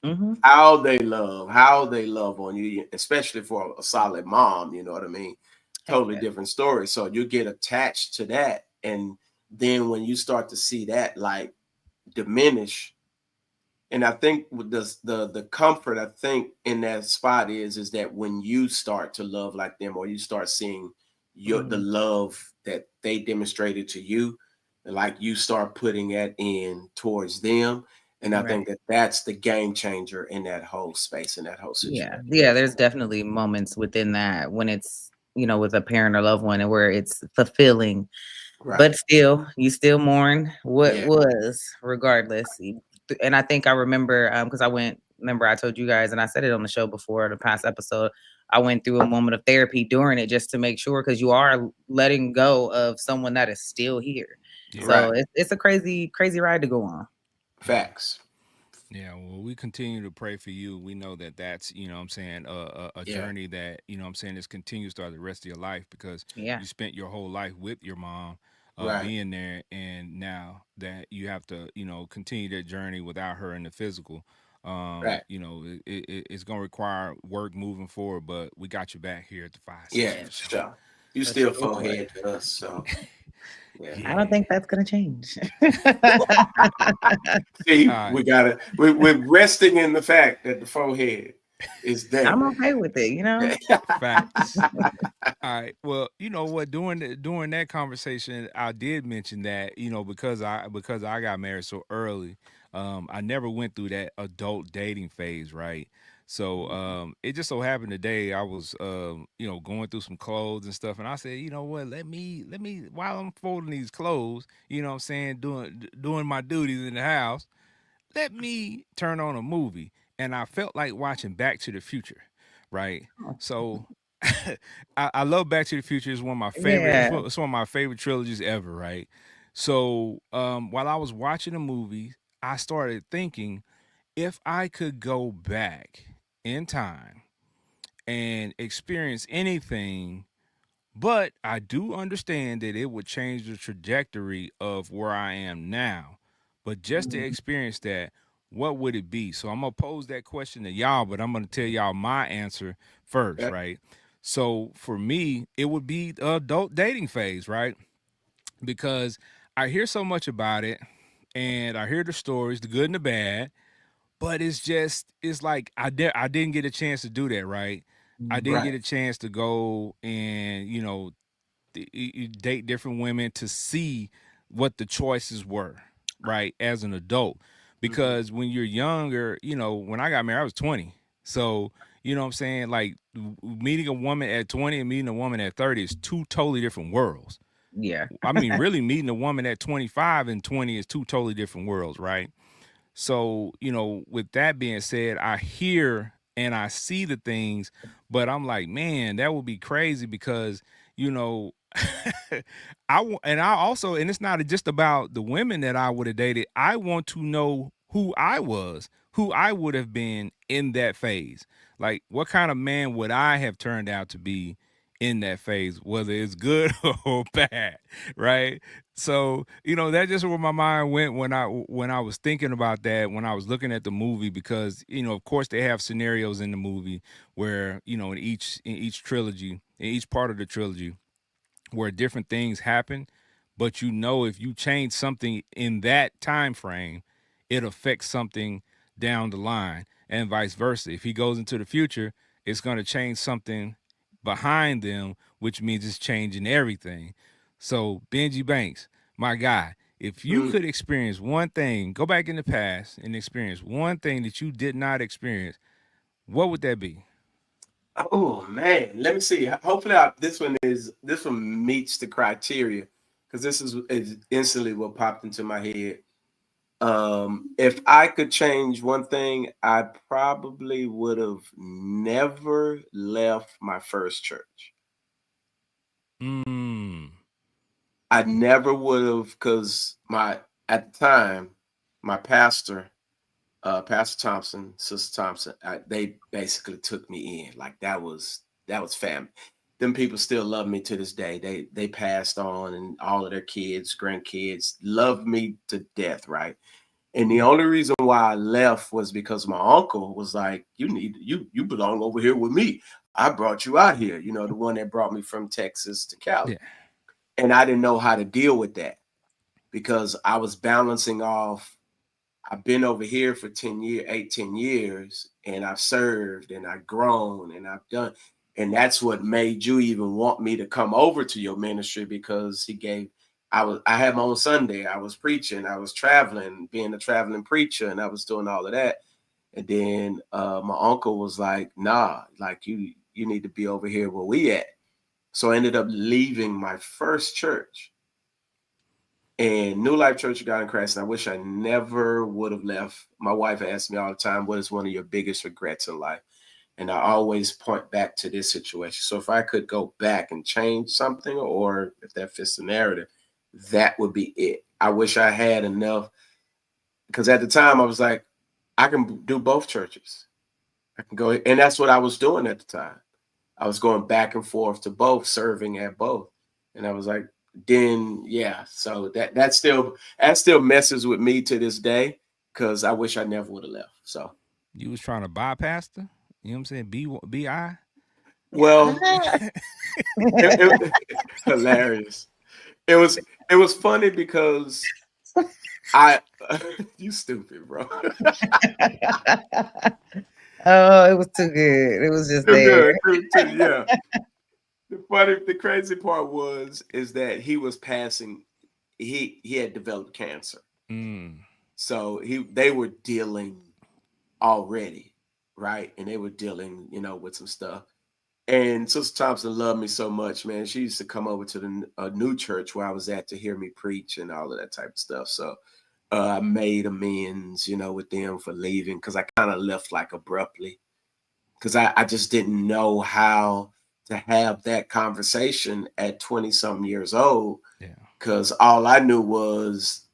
Hmm. how they love on you, especially for a solid mom, you know what I mean? Heck Totally yeah. different story. So you get attached to that. And then when you start to see that like diminish, and I think with the comfort I think in that spot is that when you start to love like them, or you start seeing the Hmm. love that they demonstrated to you, like you start putting that in towards them, and I Right. think that that's the game changer in that whole space, in that whole Yeah. situation. Yeah. There's definitely moments within that when it's, with a parent or loved one and where it's fulfilling. Right. But still, you still mourn what Yeah. was, regardless. And I think I remember, because remember I told you guys, and I said it on the show before, the past episode, I went through a moment of therapy during it just to make sure, because you are letting go of someone that is still here. Yeah. Right. So it's a crazy, crazy ride to go on. Facts. Yeah, well, we continue to pray for you. We know that that's, what I'm saying, a Yeah. journey that, what I'm saying, this continues throughout the rest of your life because Yeah. you spent your whole life with your mom, Right. being there. And now that you have to, continue that journey without her in the physical, Right. it's going to require work moving forward, but we got you back here at the five Yeah, section for sure. for sure. You For still sure. forehead to us, so yeah. I don't Yeah. think that's gonna change. All See, right. we're resting in the fact that the forehead is I'm there. okay with it. Facts. All right. Well, you know what? During that conversation, I did mention that because I got married so early, I never went through that adult dating phase, right? So it just so happened today I was going through some clothes and stuff, and I said, you know what? Let me while I'm folding these clothes, what I'm saying, doing my duties in the house, let me turn on a movie. And I felt like watching Back to the Future, right? Oh, So I love Back to the Future. It's one of my favorite. yeah. It's one of my favorite trilogies ever, right? So while I was watching the movie, I started thinking if I could go back in time and experience anything, but I do understand that it would change the trajectory of where I am now. But just to Mhm. experience that, what would it be? So I'm gonna pose that question to y'all, but I'm gonna tell y'all my answer first, Yeah, right? So for me, it would be the adult dating phase, right? Because I hear so much about it and I hear the stories, the good and the bad, but it's like I didn't get a chance to do that, right? I Mhm. didn't get right. a chance to go and you date different women to see what the choices were, right, as an adult. Mhm. Because when you're younger, when I got married, I was 20. So, you know what I'm saying? Like meeting a woman at 20 and meeting a woman at 30 is two totally different worlds. Yeah. I mean, really meeting a woman at 25 and 20 is two totally different worlds, right? So, with that being said, I hear and I see the things, but I'm like, man, that would be crazy because, you know, and I also, and it's not just about the women that I would have dated. I want to know who I was, who I would have been in that phase. Like, what kind of man would I have turned out to be in that phase, whether it's good or bad, right? So, that's just where my mind went when I was thinking about that, when I was looking at the movie, because, of course they have scenarios in the movie where, in each trilogy, in each part of the trilogy, where different things happen, but if you change something in that time frame, it affects something down the line, and vice versa. If he goes into the future, it's going to change something behind them, which means it's changing everything. So, Benji Banks, my guy, if you Mm. could experience one thing, go back in the past and experience one thing that you did not experience, what would that be? Oh man, let me see. Hopefully, this one meets the criteria because is instantly what popped into my head. If I could change one thing, I probably would have never left my first church. Mm. I never would have, because my at the time, my pastor, Pastor Thompson, Sister Thompson, they basically took me in. Like that was family. Them people still love me to this day. They passed on, and all of their kids, grandkids, love me to death, right? And the only reason why I left was because my uncle was like, you belong over here with me. I brought you out here, the one that brought me from Texas to Cali. Yeah. And I didn't know how to deal with that because I was balancing off. I've been over here for 10 years, 18 years, and I've served and I've grown and I've done. And that's what made you even want me to come over to your ministry, because I had my own Sunday. I was preaching, I was traveling, being a traveling preacher, and I was doing all of that. And then my uncle was like, nah, like you need to be over here where we at. So I ended up leaving my first church, and New Life Church of God in Christ. And I wish I never would have left. My wife asks me all the time, what is one of your biggest regrets in life? And I always point back to this situation. So if I could go back and change something, or if that fits the narrative, that would be it. I wish I had enough, because at the time I was like, I can do both churches. I can go, and that's what I was doing at the time. I was going back and forth to both, serving at both. And I was like, then yeah. So that still messes with me to this day, because I wish I never would have left. So You was trying to bypass the, you know what I'm saying? B-I? well, it hilarious. It was funny because I you stupid, bro. Oh, it was too good. It was just Too there. good. Yeah. The crazy part is that he was passing. He had developed cancer. Mm. So they were dealing already, right? And they were dealing, with some stuff. And Sister Thompson loved me so much, man. She used to come over to the new church where I was at to hear me preach and all of that type of stuff. So I made amends, with them for leaving, because I kind of left like abruptly, because I just didn't know how to have that conversation at 20 something years old, Yeah. because all I knew was,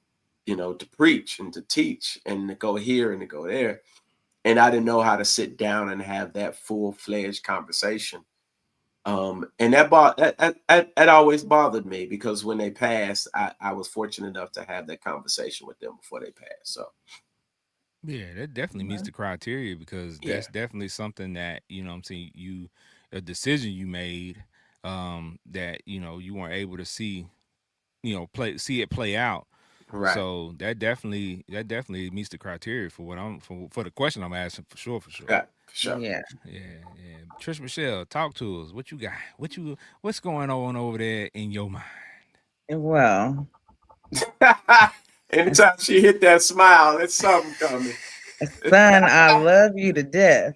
to preach and to teach and to go here and to go there. And I didn't know how to sit down and have that full-fledged conversation. And that always bothered me, because when they passed, I was fortunate enough to have that conversation with them before they passed. So Yeah, that definitely meets the criteria because yeah, that's definitely something that, what I'm saying, a decision you made, that, you weren't able to see it play out. right. So that definitely meets the criteria for what for the question I'm asking, for sure, for sure. Yeah, for sure. Yeah. Yeah, yeah. Trish Michelle, talk to us. What you got? What's going on over there in your mind? Well, Anytime she hit that smile, it's something coming. son, I love you to death.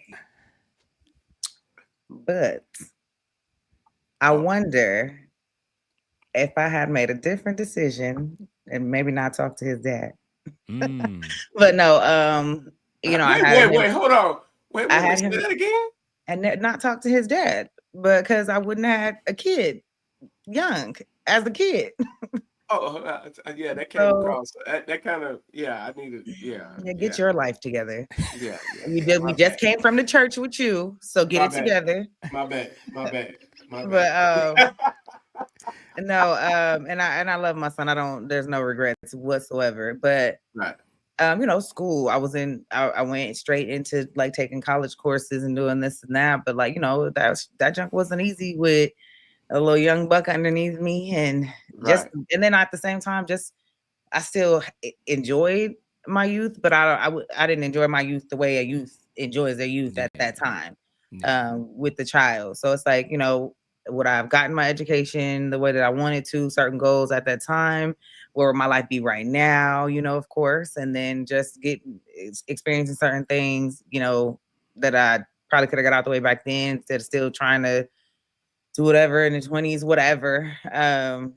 But I Oh, wonder if I had made a different decision and maybe not talk to his dad. Mm. But no, I wait, had wait, him. wait. Hold on. Wait, I wait, had wait. Say him that again. and not talk to his dad because I wouldn't have had a kid young as a kid. Oh, yeah, that came So across. That kind of, yeah. I needed, yeah, yeah, yeah, get your life together. yeah, yeah, You yeah. did. We My bad. just came from the church with you, so get My it bad. together. My bad. My bad. My But bad. no, and I love my son. I don't. There's no regrets whatsoever. But Right. school. I went straight into like taking college courses and doing this and that. But like that junk wasn't easy with a little young buck underneath me, and Right. then at the same time, just I still enjoyed my youth, but I didn't enjoy my youth the way a youth enjoys their youth at Yeah. that time Yeah. with the child. So it's like, would I have gotten my education the way that I wanted to, certain goals at that time? Where would my life be right now, of course, and then just experiencing certain things, that I probably could have got out the way back then instead of still trying to do whatever in the 20s, whatever. I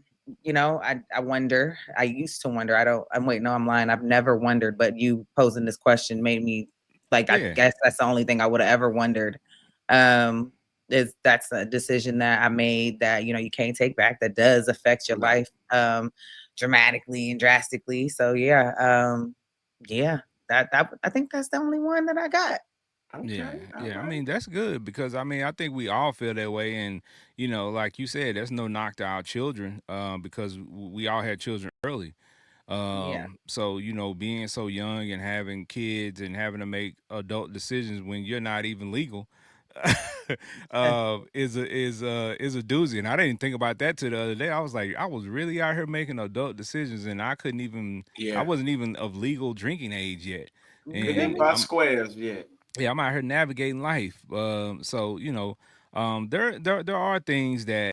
wonder. I used to wonder. I'm waiting, no, I'm lying. I've never wondered, but you posing this question made me like, I Yeah. guess that's the only thing I would have ever wondered. Um, is that's a decision that I made that, you can't take back, that does affect your Right. life dramatically and drastically. So yeah, that I think that's the only one that I got. Yeah, Okay. All yeah. I right. mean, that's good because I think we all feel that way, and like you said, there's no knock to our children, because we all had children early. Yeah. So being so young and having kids and having to make adult decisions when you're not even legal, is a doozy. And I didn't think about that till the other day. I was like, I was really out here making adult decisions, and I Yeah. wasn't even of legal drinking age yet, Couldn't even and Really? buy squares yet. yeah, I'm out here navigating life. So there are things that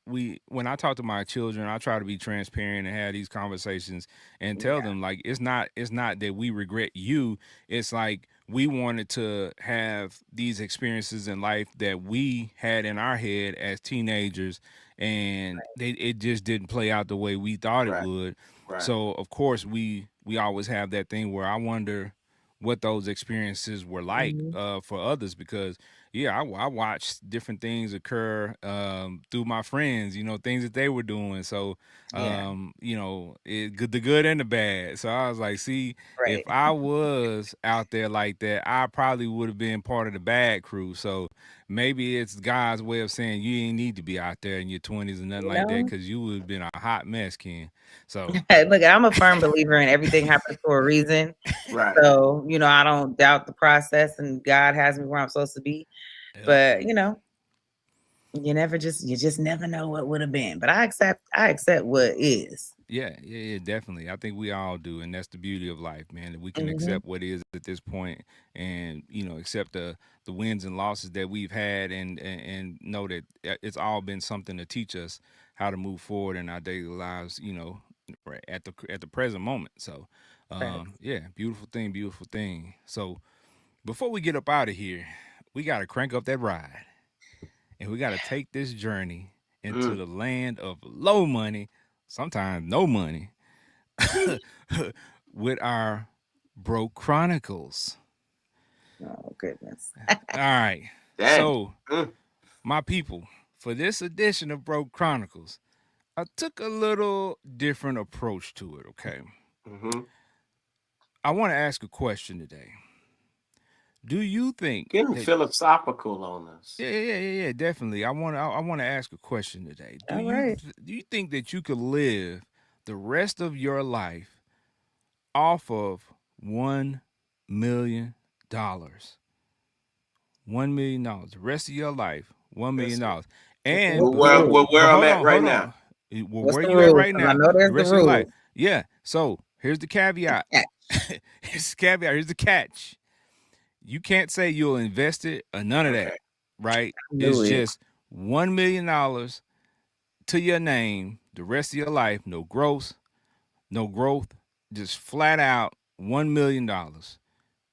we when I talk to my children, I try to be transparent and have these conversations and tell Yeah. them like it's not that we regret you. It's like we wanted to have these experiences in life that we had in our head as teenagers, and it just didn't play out the way we thought it Right. would. Right. So of course we always have that thing where I wonder what those experiences were like Mhm. for others because I watched different things occur through my friends, things that they were doing. So Yeah. the good and the bad. So I was like, see, if Right. I was out there like that, I probably would have been part of the bad crew. So maybe it's God's way of saying you ain't need to be out there in your 20s and nothing You like that know? because you would have been a hot mess, Ken. So Look, I'm a firm believer in everything happens for a reason. Right. So, I don't doubt the process and God has me where I'm supposed to be. yep. But, you just never know what would have been. But I accept what is. Yeah, yeah, yeah, definitely. I think we all do, and that's the beauty of life, man. That we can Hmm. accept what is at this point, and accept the wins and losses that we've had, and know that it's all been something to teach us how to move forward in our daily lives. Right at the present moment. So, Facts. yeah, beautiful thing, beautiful thing. So before we get up out of here, we got to crank up that ride, and we got to take this journey into Mm. the land of low money, sometimes no money, with our Broke Chronicles. Oh goodness. All right. Dad. So, Mm. my people, for this edition of Broke Chronicles, I took a little different approach to it, okay? Mm-hmm. I want to ask a question today. Do you think Getting that philosophical on us. yeah, definitely. I want to ask a question today. Do All you right. do you think that you could live the rest of your life off of $1 million? $1 million. The rest of your life, $1 million Listen. dollars. And What's the rules? but Where I'm hold at on, right hold now. on. Well, What's where the you at rules? right Because I now? know The there's the rest of your life. rules. Yeah. So here's the caveat. Yeah, Here's the caveat. Here's the catch. You can't say you'll invest it or none of that, Okay. right? I It's knew it. just $1 million to your name the rest of your life. No growth, no growth. Just flat out $1 million.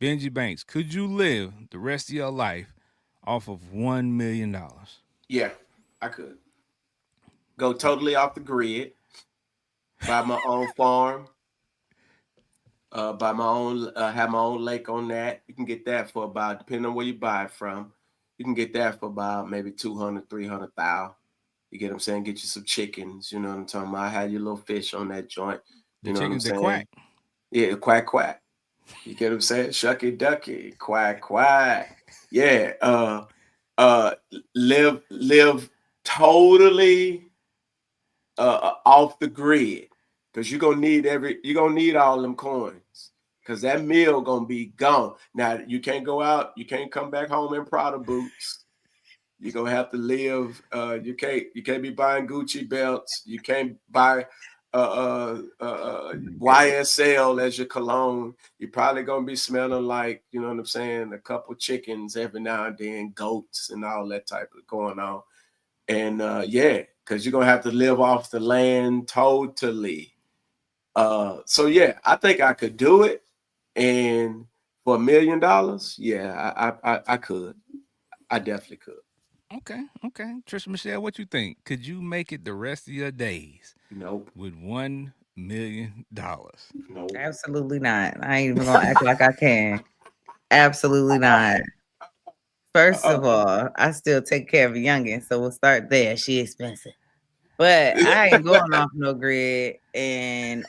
Benji Banks, could you live the rest of your life off of $1 million? Yeah, I could go totally off the grid, buy my own farm, buy my own, have my own lake on that. You can get that for about, depending on where you buy it from, you can get that for about maybe 200, 300,000. You get what I'm saying? Get you some chickens. You know what I'm talking about? Have your little fish on that joint. The You know what I'm chickens that saying? quack. Yeah, quack quack. You get what I'm saying? Shucky ducky, quack quack. Yeah. Uh, live totally off the grid, because you're gonna need all them coins, because that meal gonna be gone. Now you can't go out, you can't come back home in Prada boots. You're gonna have to live. You can't be buying Gucci belts. You can't buy YSL as your cologne. You're probably gonna be smelling like, you know what I'm saying, a couple chickens every now and then, goats and all that type of going on. And yeah, because you're gonna have to live off the land totally. So yeah, I think I could do it. And for $1 million, yeah, I could. I definitely could. Okay, okay. Trisha Michelle, what you think? Could you make it the rest of your days Nope. with $1 million? Nope. Absolutely not. I ain't even gonna act like I can. Absolutely not. First Uh, of all, I still take care of a youngin, so we'll start there. She expensive. But I ain't going off no grid. And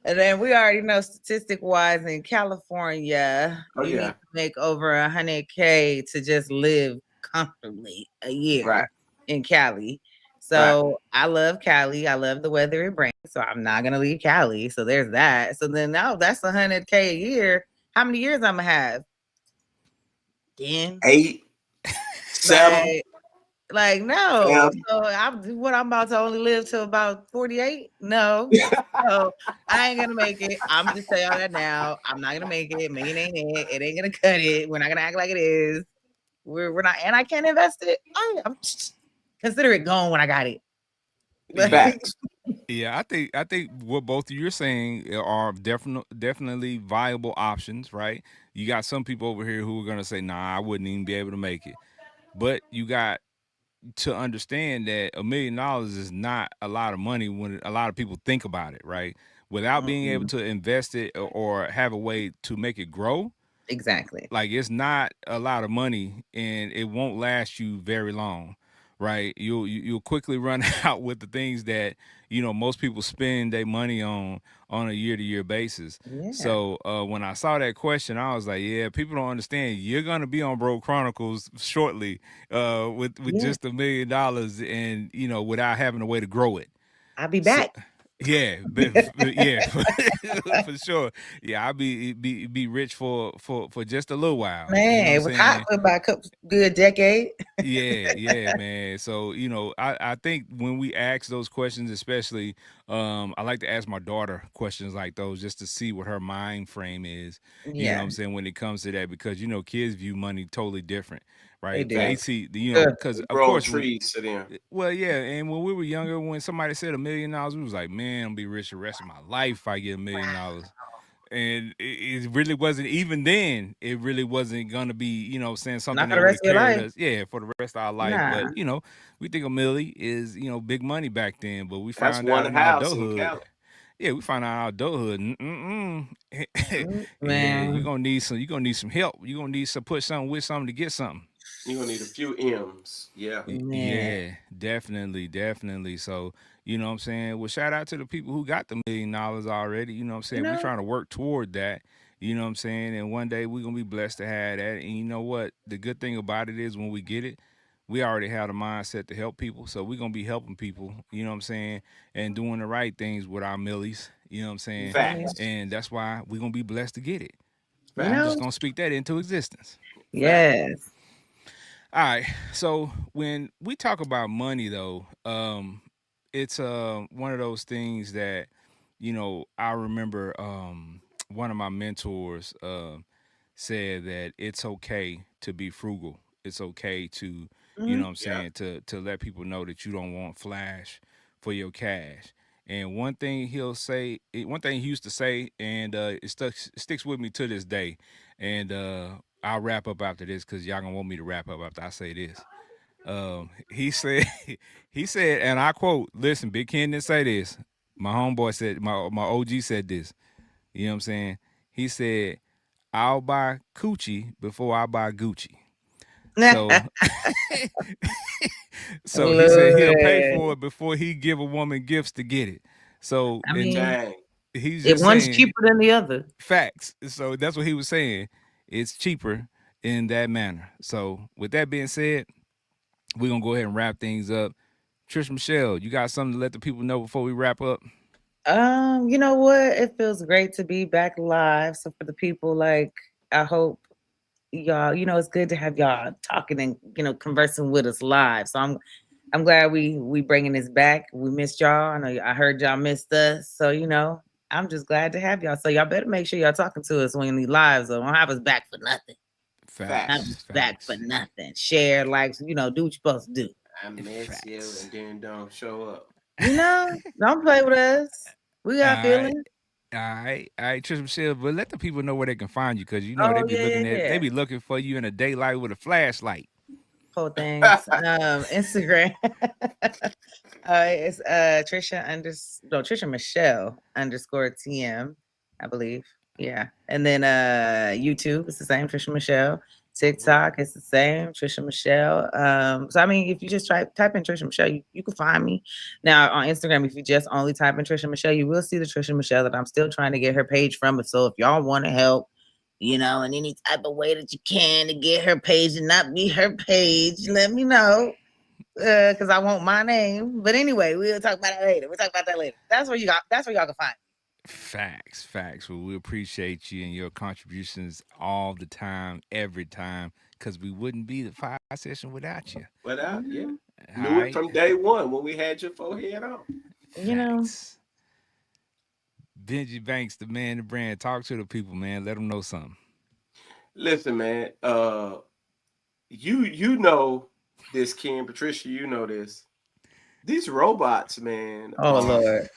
and then we already know statistic wise in California, oh you need yeah. to make over 100K to just live comfortably a Right. year in Cali. Right. So I love Cali. I love the weather it brings. So I'm not gonna leave Cali. So there's that. So then now that's 100K a year. How many years I'm gonna have? 10. 8, 7. Like, no. Um, So I'm about to only live till about 48? No. So I ain't gonna make it. I'm just telling y'all that now. I'm not gonna make it. Million ain't it. It ain't gonna cut it. We're not gonna act like it is. We're not, and I can't invest it. I'm consider it gone when I got it. Yeah, Facts. yeah. I think what both of you are saying are definitely viable options, right? You got some people over here who are gonna say, "Nah, I wouldn't even be able to make it." But you got to understand that $1 million is not a lot of money when a lot of people think about it, right? Without being able Mm-mm. to invest it or have a way to make it grow, Exactly. like it's not a lot of money and it won't last you very long, right? You'll quickly run out with the things that most people spend their money on a year-to-year basis. Yeah. So when I saw that question, I was like, yeah, people don't understand. You're gonna be on Broke Chronicles shortly, with Yeah. just $1 million and without having a way to grow it. I'll be So back. yeah, yeah, for sure. Yeah, I'll be rich for just a little while. You know what Man, I'm it was hot saying? for about a couple good decade. Yeah, yeah, man. So I think when we ask those questions, especially, I like to ask my daughter questions like those just to see what her mind frame is. You know what Yeah, I'm saying, when it comes to that, because kids view money totally different, they right? They do. Facts. see Good. because of Growing course trees to them. well, yeah, and when we were younger, when somebody said $1 million, we was like, man, I'm gonna be rich the rest of my life if I get $1 million. And it really wasn't, even then, it really wasn't gonna be, saying Not something for that the would rest have of your carried life. us, yeah, for the rest of our life. But Nah. we think a milli is, big money back then, but we That's found out one in our house in adulthood, Cali. yeah, we found out in our adulthood, yeah, Man. you're gonna need some help. You're gonna need to put something with something to get something. You're gonna need a few M's. Yeah. Man. Yeah, definitely, definitely. So, you know what I'm saying? Well, shout out to the people who got the $1 million already. You know what I'm You saying? We're know? trying to work toward that. You know what I'm saying? And one day we're gonna be blessed to have that. And you know what? The good thing about it is when we get it, we already have the mindset to help people. So we're gonna be helping people, you know what I'm saying, and doing the right things with our millies, you know what I'm saying? Yeah. Facts. And that's why we're gonna be blessed to get it. You I'm Facts. just know? gonna speak that into existence. Facts. Yes. All right. So when we talk about money, though, it's one of those things that I remember. One of my mentors said that it's okay to be frugal. It's okay to, Mhm. what I'm Yeah. saying, to let people know that you don't want flash for your cash. And one thing he used to say, and it sticks with me to this day. And I'll wrap up after this because y'all gonna want me to wrap up after I say this. He said, he said, and I quote: "Listen, Big Ken didn't say this. My homeboy said, my OG said this. You know what I'm saying? He said, I'll buy coochie before I buy Gucci. So, so he said he'll pay Lord. for it before he give a woman gifts to get it. So, I and mean, Dang. he's if just one's saying cheaper than the other. facts. So that's what he was saying. It's cheaper in that manner. So, with that being said, we're gonna go ahead and wrap things up. Trish Michelle, you got something to let the people know before we wrap up? You know what? It feels great to be back live. So for the people, like, I hope y'all, it's good to have y'all talking and conversing with us live. So I'm glad we bringing this back. We missed y'all. I know I heard y'all missed us. So I'm just glad to have y'all. So y'all better make sure y'all talking to us when these lives. So don't have us back for nothing. Have Facts, us Facts. back for facts, nothing. Share, likes, do what you're supposed to do. I miss you facts. and then don't show up. Don't play with us. We All got right. feelings. All right, Trish Michelle, but let the people know where they can find you because you know Oh yeah, yeah, they yeah. be looking for you in the daylight with a flashlight. Whole things. Instagram. It's Trisha Michelle underscore TM, I believe. Yeah. And then YouTube, it's the same Trisha Michelle. TikTok, it's the same Trisha Michelle. So I mean, if you just type in Trisha Michelle, you can find me. Now on Instagram, if you just only type in Trisha Michelle, you will see the Trisha Michelle that I'm still trying to get her page from. So if y'all want to help, in any type of way that you can to get her page and not be her page, let me know. Because I want my name. But anyway, we'll talk about that later. We'll talk about that later. That's where y'all can find me. Facts, facts. Well, we appreciate you and your contributions all the time, every time, because we wouldn't be the fire session without you. Yeah. Mhm. All Knew it right, from day one when we had your forehead on. You know, facts. Benji Banks, the man, the brand. Talk to the people, man. Let them know something. Listen, man. You know this, Ken, Patricia. You know this. These robots, man, oh are. Lord.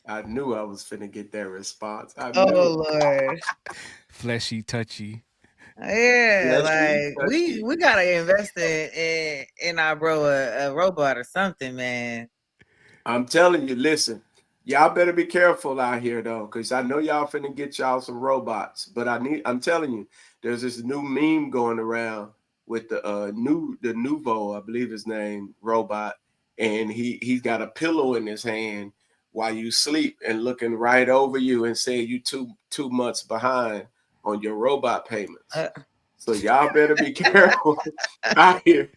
I knew I was finna get that response. I knew Oh it. Lord. Fleshy, touchy. Yeah, Fleshy, like we touchy. we gotta invest in our bro a robot or something, man. I'm telling you, listen, y'all better be careful out here though, because I know y'all finna get y'all some robots. But I'm telling you, there's this new meme going around with the Nuvo, I believe his name, robot, and he's got a pillow in his hand while you sleep and looking right over you and saying you two months behind on your robot payments. Uh, So y'all better be careful out here.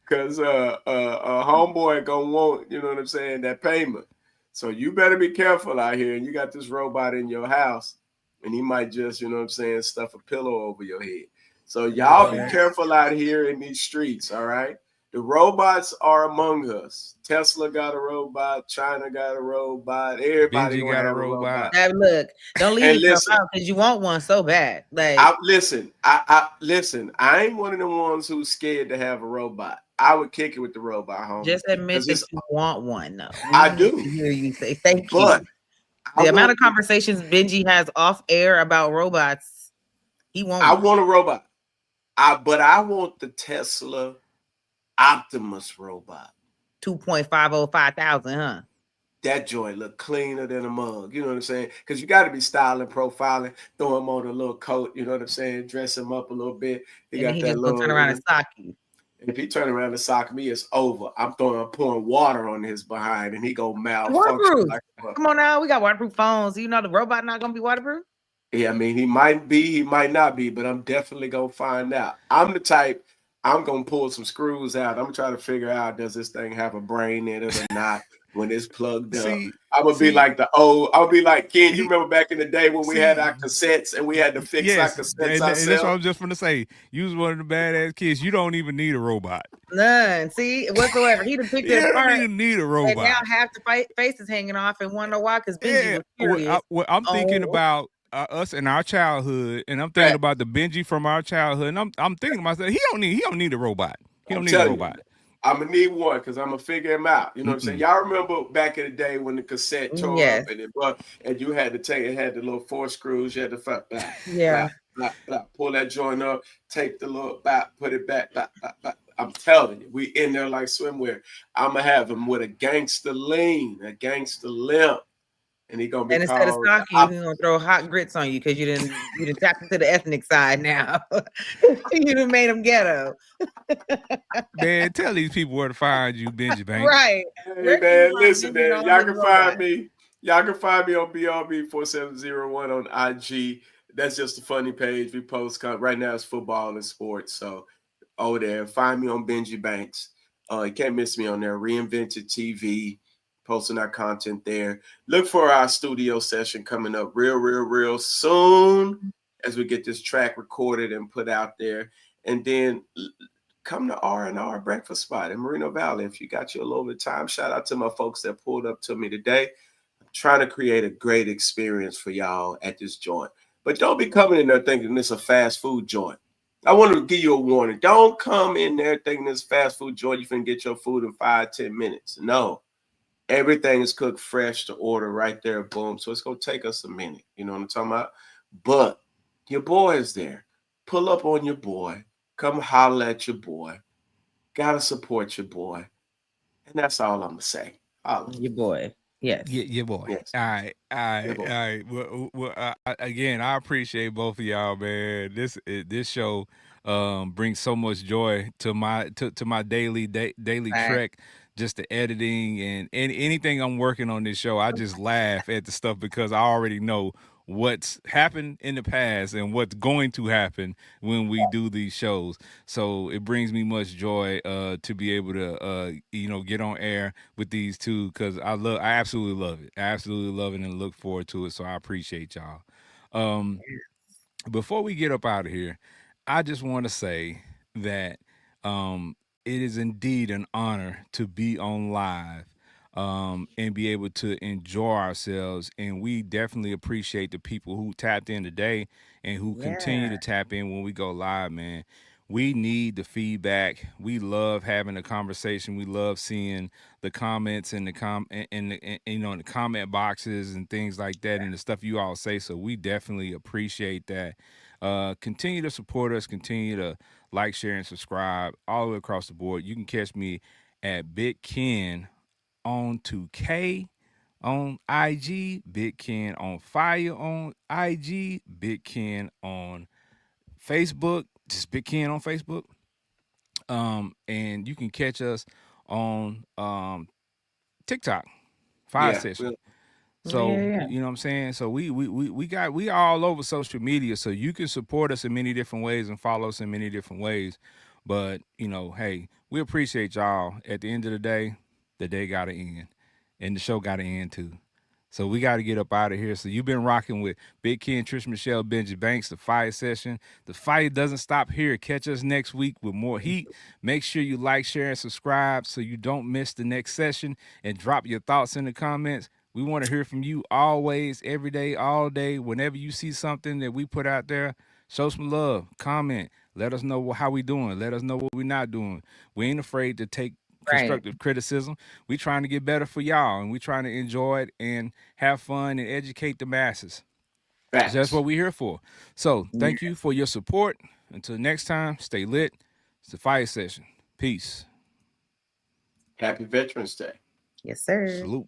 Cause a homeboy gonna want, you know what I'm saying, that payment. So you better be careful out here. And you got this robot in your house, and he might just, you know what I'm saying, stuff a pillow over your head. So y'all be Lord. careful out here in these streets, all right? The robots are among us. Tesla got a robot, China got a robot, everybody Benji gonna got a have a robot. robot. Look, don't leave And yourself listen, out because you want one so bad. Like, I listen. I listen. I ain't one of the ones who's scared to have a robot. I would kick it with the robot, homie, just admit because that it's. you want one. No, we I need do, to hear you say thank but you. I The amount of want. conversations Benji has off air about robots, he want I one. want a robot. I want the Tesla Optimus robot. 2.505 thousand, huh? That joint look cleaner than a mug. You know what I'm saying? Because you got to be styling, profiling, throw him on a little coat. You know what I'm saying? Dress him up a little bit. He And then got he that just gonna turn little. around and sock you. If he turn around and sock me, it's over. I'm pouring water on his behind, and he gonna malfunction Waterproof. like a mug. Come on now, we got waterproof phones. You know the robot not gonna be waterproof. Yeah, I mean, he might be, he might not be, but I'm definitely gonna find out. I'm the type, I'm gonna pull some screws out. I'm trying to figure out does this thing have a brain in it or not when it's plugged up. See, I'm gonna be see, like I'll be like Ken, you he remember back in the day when we had see. our cassettes and we had to fix our Yes, cassettes and that's what I ourselves? was just gonna say. You was one of the badass kids. You don't even need a robot. None. See, whatsoever. He done picked You it don't apart, even need a and now robot. half the face is hanging off, and wonder why? Because Benji Yeah, was curious. what I'm thinking Oh, about us in our childhood, and I'm thinking Right. about the Benji from our childhood, and I'm thinking to myself, he don't need a robot. He I'm don't need a telling you, robot. I'm gonna need one because I'm gonna figure him out. You know what I'm saying? Mm-mm. Y'all remember back in the day when the cassette tore yes, up and you had to take it had the little four screws, you had to blah, yeah. blah. pull that joint up, take the little back, put it back. I'm telling you, we in there like swimwear. I'm gonna have him with a gangster lean, a gangster limp, and he gonna be And instead of called. socking you, he's gonna throw hot grits on you because you didn't tap into the ethnic side now. You done made him ghetto. Man, tell these people where to find you, Benji Banks. Right. Hey man, listen, man, y'all can find me. Y'all can find me on BRB4701 on IG. That's just a funny page. We post right now. It's football and sports. So over there, find me on Benji Banks. You can't miss me on there. Reinvented TV, posting our content there. Look for our studio session coming up real soon as we get this track recorded and put out there. And then come to R&R Breakfast Spot in Moreno Valley. If you got you a little bit of time, shout out to my folks that pulled up to me today. I'm trying to create a great experience for y'all at this joint. But don't be coming in there thinking it's a fast food joint. I want to give you a warning. Don't come in there thinking it's fast food joint. You can get your food in 5-10 minutes. No. Everything is cooked fresh to order right there. Boom. So it's going to take us a minute. You know what I'm talking about? But your boy is there. Pull up on your boy. Come holler at your boy. Gotta support your boy. And that's all I'm going to say. Holla. Your boy. Yes. Yeah, boy. Yes. All right. Well, again, I appreciate both of y'all, man. This show brings so much joy to my daily Right. trek. Just the editing and anything I'm working on this show, I just laugh at the stuff because I already know what's happened in the past and what's going to happen when we do these shows. So it brings me much joy to be able to get on air with these two because I absolutely love it. I absolutely love it and look forward to it. So I appreciate y'all. Before we get up out of here, I just want to say that it is indeed an honor to be on live and be able to enjoy ourselves. And we definitely appreciate the people who tapped in today and who continue to tap in when we go live, man. We need the feedback. We love having a conversation. We love seeing the comments and the in the comment boxes and things like that and the stuff you all say. So we definitely appreciate that. Continue to support us. Continue to like, share, and subscribe all the way across the board. You can catch me at Big Ken on 2K on IG, Big Ken on Fiyah on IG, Big Ken on Facebook, just Big Ken on Facebook. And you can catch us on TikTok, Fiyah Session. So you know what I'm saying? So we are all over social media, so you can support us in many different ways and follow us in many different ways. But hey, we appreciate y'all. At the end of the day gotta end. And the show gotta end too. So we got to get up out of here. So you've been rocking with Big Ken, Trish Michelle, Benji Banks, the Fiyah Session. The fire doesn't stop here. Catch us next week with more heat. Make sure you like, share, and subscribe so you don't miss the next session. And drop your thoughts in the comments. We want to hear from you always, every day, all day. Whenever you see something that we put out there, show some love. Comment. Let us know how we doing. Let us know what we're not doing. We ain't afraid to take constructive criticism. We trying to get better for y'all, and we trying to enjoy it and have fun and educate the masses. So that's what we're here for. So thank you for your support. Until next time, stay lit. It's the Fiyah Session. Peace. Happy Veterans Day. Yes, sir. Salute.